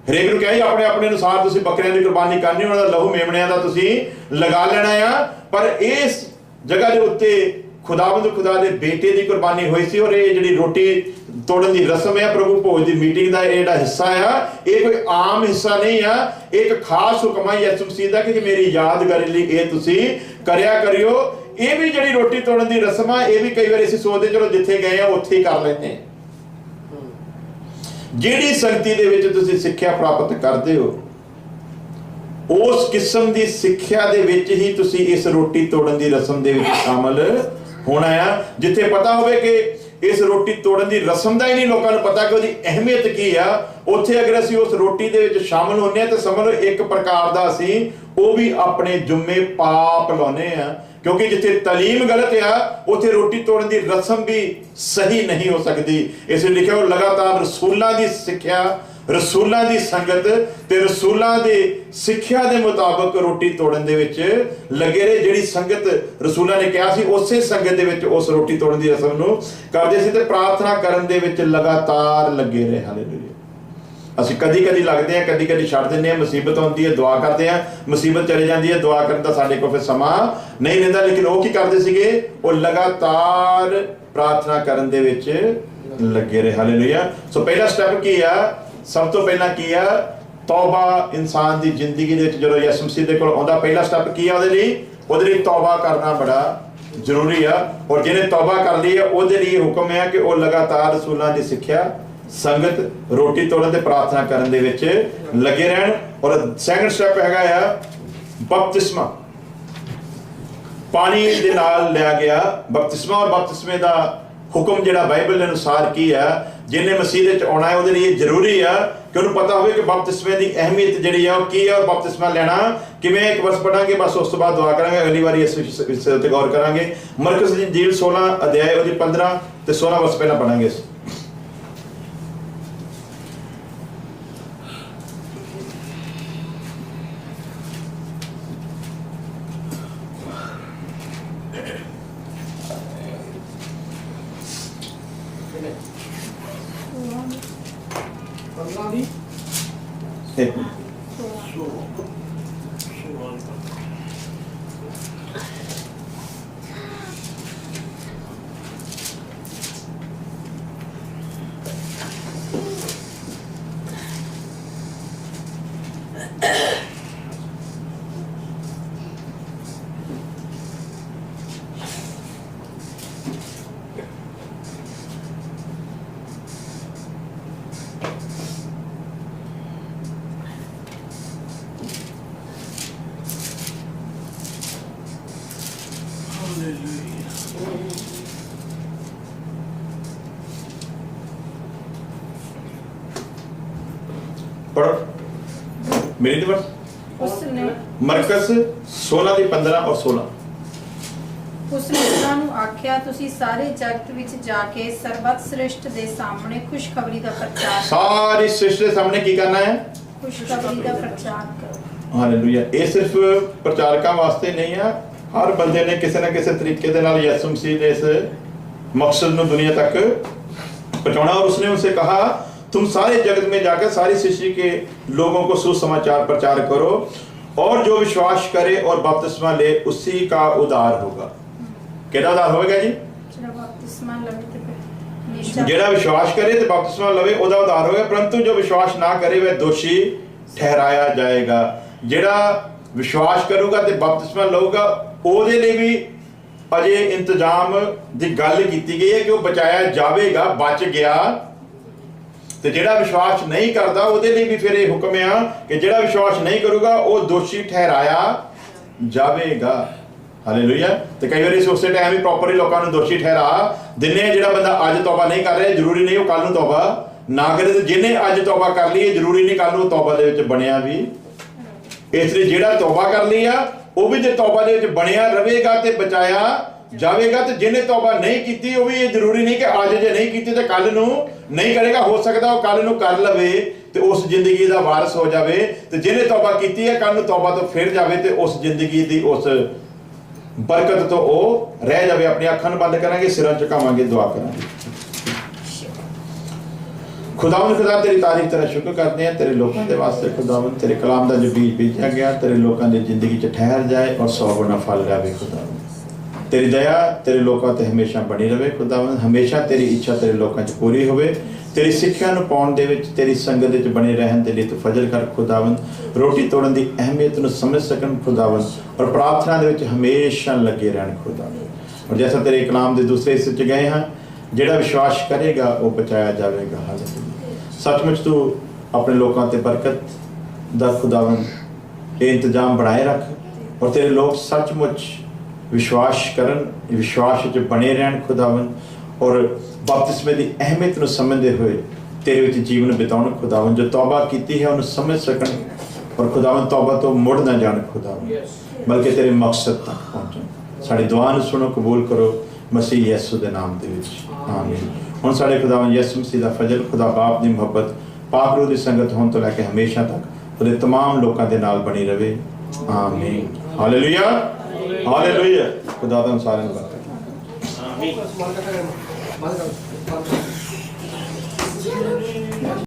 ਹਰੇਕ ਨੂੰ ਕਿਹਾ ਆਪਣੇ ਆਪਣੇ ਅਨੁਸਾਰ ਤੁਸੀਂ ਬੱਕਰਿਆਂ ਦੀ ਕੁਰਬਾਨੀ ਕਰਨੀ, ਉਹਨਾਂ ਦਾ ਲਹੂ ਮੇਮਣਿਆਂ ਦਾ ਤੁਸੀਂ ਲਗਾ ਲੈਣਾ ਆ। ਪਰ ਇਸ ਜਗ੍ਹਾ ਦੇ ਉੱਤੇ ਖੁਦਾਵੰਦ ਖੁਦਾ ਦੇ ਬੇਟੇ ਦੀ ਕੁਰਬਾਨੀ ਹੋਈ ਸੀ। ਔਰ ਇਹ ਜਿਹੜੀ ਰੋਟੀ ਤੋੜਨ ਦੀ ਰਸਮ ਹੈ ਪ੍ਰਭੂ ਭੋਜ ਦੀ ਮੀਟਿੰਗ ਦਾ, ਇਹ ਜਿਹੜਾ ਹਿੱਸਾ ਆ ਇਹ ਕੋਈ ਆਮ ਹਿੱਸਾ ਨਹੀਂ ਆ। ਇੱਕ ਖਾਸ ਹੁਕਮ ਹੈ ਯਿਸੂ ਮਸੀਹ ਦਾ ਕਿ ਮੇਰੀ ਯਾਦਗਾਰੀ ਲਈ ਇਹ ਤੁਸੀਂ ਕਰਿਆ ਕਰਿਓ। ਇਹ ਵੀ ਜਿਹੜੀ ਰੋਟੀ ਤੋੜਨ ਦੀ ਰਸਮ ਆ, ਇਹ ਵੀ ਕਈ ਵਾਰ ਅਸੀਂ ਸੋਚਦੇ ਚਲੋ ਜਿੱਥੇ ਗਏ ਆ ਉੱਥੇ ਹੀ ਕਰ ਲੈਂਦੇ। ਜਿਹੜੀ ਸੰਗਤੀ ਦੇ ਵਿੱਚ ਤੁਸੀਂ ਸਿੱਖਿਆ ਪ੍ਰਾਪਤ ਕਰਦੇ ਹੋ, ਉਸ ਕਿਸਮ ਦੀ ਸਿੱਖਿਆ ਦੇ ਵਿੱਚ ਹੀ ਤੁਸੀਂ ਇਸ ਰੋਟੀ ਤੋੜਨ ਦੀ ਰਸਮ ਦੇ ਵਿੱਚ ਸ਼ਾਮਲ ਹੋਣਾ ਆ। ਜਿੱਥੇ ਪਤਾ ਹੋਵੇ ਕਿ ਇਸ ਰੋਟੀ ਤੋੜਨ ਦੀ ਰਸਮ ਦਾ ਹੀ ਨਹੀਂ ਲੋਕਾਂ ਨੂੰ ਪਤਾ ਕਿ ਉਹਦੀ ਅਹਿਮੀਅਤ ਕੀ ਆ, ਉੱਥੇ ਅਗਰ ਅਸੀਂ ਉਸ ਰੋਟੀ ਦੇ ਵਿੱਚ ਸ਼ਾਮਲ ਹੁੰਦੇ ਆ ਤਾਂ ਸਮਝ ਲਓ ਇੱਕ ਪ੍ਰਕਾਰ ਦਾ ਅਸੀਂ ਉਹ ਵੀ ਆਪਣੇ ਜੁੰਮੇ ਪਾਪ ਲਾਉਨੇ ਆ। ਕਿਉਂਕਿ ਜਿੱਥੇ ਤਾਲੀਮ ਗਲਤ ਆ ਉੱਥੇ ਰੋਟੀ ਤੋੜਨ ਦੀ ਰਸਮ ਵੀ ਸਹੀ ਨਹੀਂ ਹੋ ਸਕਦੀ। ਇਸ ਲਈ ਲਿਖਿਆ ਉਹ ਲਗਾਤਾਰ ਰਸੂਲਾਂ ਦੀ ਸਿੱਖਿਆ, ਰਸੂਲਾਂ ਦੀ ਸੰਗਤ ਤੇ ਰਸੂਲਾਂ ਦੇ ਸਿੱਖਿਆ ਦੇ ਮੁਤਾਬਕ ਰੋਟੀ ਤੋੜਨ ਦੇ ਵਿੱਚ ਲੱਗੇ ਰਹੇ। ਜਿਹੜੀ ਸੰਗਤ ਰਸੂਲਾਂ ਨੇ ਕਿਹਾ ਸੀ ਉਸੇ ਸੰਗਤ ਦੇ ਵਿੱਚ ਉਸ ਰੋਟੀ ਤੋੜਨ ਦੀ ਰਸਮ ਨੂੰ ਕਰਦੇ ਸੀ ਤੇ ਪ੍ਰਾਰਥਨਾ ਕਰਨ ਦੇ ਵਿੱਚ ਲਗਾਤਾਰ ਲੱਗੇ ਰਹੇ। ਹਾਲੇਲੂਇਆ। ਅਸੀਂ ਕਦੀ ਲੱਗਦੇ ਆ, ਕਦੀ ਛੱਡ ਦਿੰਦੇ ਆ। ਮੁਸੀਬਤ ਆਉਂਦੀ ਹੈ, ਦੁਆ ਕਰਦੇ ਆ, ਮੁਸੀਬਤ ਚਲੇ ਜਾਂਦੀ ਹੈ, ਦੁਆ ਕਰਨ ਦਾ ਸਾਡੇ ਕੋਲ ਫਿਰ ਸਮਾਂ ਨਹੀਂ ਰਹਿੰਦਾ। ਲੇਕਿਨ ਉਹ ਕੀ ਕਰਦੇ ਸੀਗੇ? ਉਹ ਲਗਾਤਾਰ ਪ੍ਰਾਰਥਨਾ ਕਰਨ ਦੇ ਵਿੱਚ ਲੱਗੇ ਰਹੇ। ਹਾਲੇਲੂਇਆ। ਸੋ ਪਹਿਲਾ ਸਟੈਪ ਕੀ ਆ? ਸਭ ਤੋਂ ਪਹਿਲਾਂ ਕੀ ਆ? ਤੌਬਾ ਇਨਸਾਨ ਦੀ ਜ਼ਿੰਦਗੀ ਦੇ ਵਿੱਚ ਜਦੋਂ ਯਿਸੂ ਮਸੀਹ ਦੇ ਕੋਲ ਆਉਂਦਾ, ਪਹਿਲਾ ਸਟੈਪ ਕੀ ਆ ਉਹਦੇ ਲਈ ਤੌਬਾ ਕਰਨਾ ਬੜਾ ਜ਼ਰੂਰੀ ਆ। ਔਰ ਜਿਹਨੇ ਤੌਬਾ ਕਰ ਲਈ ਆ ਉਹਦੇ ਲਈ ਹੁਕਮ ਹੈ ਕਿ ਉਹ ਲਗਾਤਾਰ ਰਸੂਲਾਂ ਦੀ ਸਿੱਖਿਆ, ਸੰਗਤ, ਰੋਟੀ ਤੋੜਨ ਤੇ ਪ੍ਰਾਰਥਨਾ ਕਰਨ ਦੇ ਵਿੱਚ ਲੱਗੇ ਰਹਿਣ। ਔਰ ਸੈਕੰਡ ਸਟੈਪ ਹੈਗਾ ਆ ਬਪਤਿਸਮਾ। ਪਾਣੀ ਦੇ ਨਾਲ ਲਿਆ ਗਿਆ ਬਪਤਿਸਮਾ। ਔਰ ਬਪਤਿਸਮੇ ਦਾ ਹੁਕਮ ਜਿਹੜਾ ਬਾਈਬਲ ਦੇ ਅਨੁਸਾਰ ਕੀ ਆ, ਜਿਹਨੇ ਮਸੀਹ ਦੇ ਚ ਆਉਣਾ ਹੈ ਉਹਦੇ ਲਈ ਇਹ ਜ਼ਰੂਰੀ ਆ ਕਿ ਉਹਨੂੰ ਪਤਾ ਹੋਵੇ ਕਿ ਬਪਤਿਸਮੇ ਦੀ ਅਹਿਮੀਅਤ ਜਿਹੜੀ ਆ ਉਹ ਕੀ ਆ ਔਰ ਬਪਤਿਸਮਾ ਲੈਣਾ ਕਿਵੇਂ। ਇੱਕ ਵਰਸ ਪੜਾਂਗੇ, ਬਸ ਉਸ ਤੋਂ ਬਾਅਦ ਦੁਆ ਕਰਾਂਗੇ। ਅਗਲੀ ਵਾਰੀ ਇਸ ਉੱਤੇ ਗੌਰ ਕਰਾਂਗੇ। ਮਰਕਸ ਦੀ ਇੰਜੀਲ 16 ਅਧਿਆਇ ਉਹਦੀ 15 ਤੇ 16 ਵਰਸ ਪਹਿਲਾਂ ਪੜਾਂਗੇ। एक पढ़ो मेरी दिवस उसने मरकस 16 ਦੀ 15 और 16 ਉਸਨੇ ਉਹਨਾਂ ਨੂੰ ਆਖਿਆ ਤੁਸੀਂ ਸਾਰੇ ਜਗਤ ਵਿੱਚ ਜਾ ਕੇ ਸਰਬੱਤ ਸ੍ਰਿਸ਼ਟ ਦੇ ਸਾਹਮਣੇ ਖੁਸ਼ਖਬਰੀ ਦਾ ਪ੍ਰਚਾਰ सारी सृष्टि के सामने की करना है ਖੁਸ਼ਖਬਰੀ ਦਾ ਪ੍ਰਚਾਰ ਕਰੋ। हालेलुया। ये सिर्फ प्रचारकों वास्ते नहीं है, हर बंदे ने किसी न किसी तरीके दे नाल यीशु मसीह दे इस मकसद ਨੂੰ दुनिया तक पहुंचाना। और उसने उनसे कहा तुम सारे जगत में जाकर सारी सृष्टि के लोगों को सुसमाचार प्रचार करो और जो विश्वास करे और बपतिस्मा ले उसी का उद्धार होगा। केड़ा उद्धार होगा जी? ਜਿਹੜਾ ਬਪਤਿਸਮਾ ਲਵੇ ਤੇ ਹਮੇਸ਼ਾ जेड़ा विश्वास करे तो बपतिस्मा लवे ओदा उद्धार होगा, परंतु जो विश्वास ना करे वह दोषी ठहराया जाएगा। जेड़ा विश्वास करूगा ते बपतिस्मा लऊगा ओदे लिए भी अजे इंतजाम दी गल कीती गई है कि वो बचाया जावेगा, बच गया। ते जेड़ा विश्वास नहीं करता ओदे लिए भी फिर ये हुक्म है कि जेड़ा विश्वास नहीं करूगा वो दोषी ठहराया जावेगा। हालेलुया। तो कई बार उस टाइम ही प्रॉपरली लोगों को दोषी ठहरा दिने। जेड़ा बंदा अज तौबा नहीं कर रहा जरूरी नहीं वो कल नूं तौबा ना करे, तो जिन्हें अज तौबा कर ली जरूरी नहीं कल नूं तौबा दे विच बनिया भी। इसलिए जेड़ा तौबा कर ली आ वो भी जे तौबा दे विच बनिया रहेगा ते बचाया जाएगा। तो जिन्हें तौबा नहीं की वो भी ये जरूरी नहीं कि अज जे नहीं की तो कल नूं नहीं करेगा। हो सकता वो कल नूं कर लवे तो उस जिंदगी का वारस हो जाए। तो जिन्हें तौबा की है कल नूं तौबा तो फिर जाए तो उस जिंदगी की उस बरकत तो वो रह जाए। अपनी अखां बंद करांगे, सिरां झुकावांगे, दुआ करांगे। खुदावंद खुदा तेरी तारीफ तेरा शुक्र करते हैं तेरे लोगों के वास्ते। खुदावंद तेरे कलाम का जो बीज भेजा गया तेरे लोगों की जिंदगी च ठहर जाए और 100 गुना फल लावे। खुदावंद तेरी दया तेरे लोगों ते हमेशा बनी रहे। खुदावंद हमेशा तेरी इच्छा तेरे लोगों च पूरी होवे। तेरी सिक्ख्या नूं पाउण दे विच तेरी संगत विच बने रहन दे लई तू फजल कर। खुदावंद रोटी तोड़न दी अहमियत नूं समझ सकन खुदावंद और प्रार्थना दे विच हमेशा लगे रहन खुदावंद। और जैसा तेरे कलाम दे दूसरे हिस्से च गए हैं जेड़ा विश्वास करेगा वो बचाया जाएगा। हालेलुया। सचमुच तू अपने लोगों ते बरकत दा खुदावंद ये इंतजाम बनाए रख और तेरे लोग सचमुच विश्वास करन, विश्वास च बने रहन खुदावंद। और बपतिस्मे की अहमियत नूं समझते हुए तेरे विच जीवन बिताउण खुदावंद। जो तौबा की है उन्हें समझ सकन और खुदावंद तौबा तो मुड़ ना जान खुदावंद, बल्कि तेरे मकसद तक पहुँचन। साड़ी दुआ नूं सुनो, कबूल करो मसीह यीशु दे नाम दे विच, आमीन। हुण साडे खुदावंद यीशु मसीह दा फजल, खुदा बाप दी मुहब्बत, पाक रूह दी संगत होण तो लैके हमेशा तक उहदे तमाम लोकां दे नाल बनी रहे, आमीन। Hallelujah hallelujah. खुदा दा सारिआं नूं बरकत। आमीन।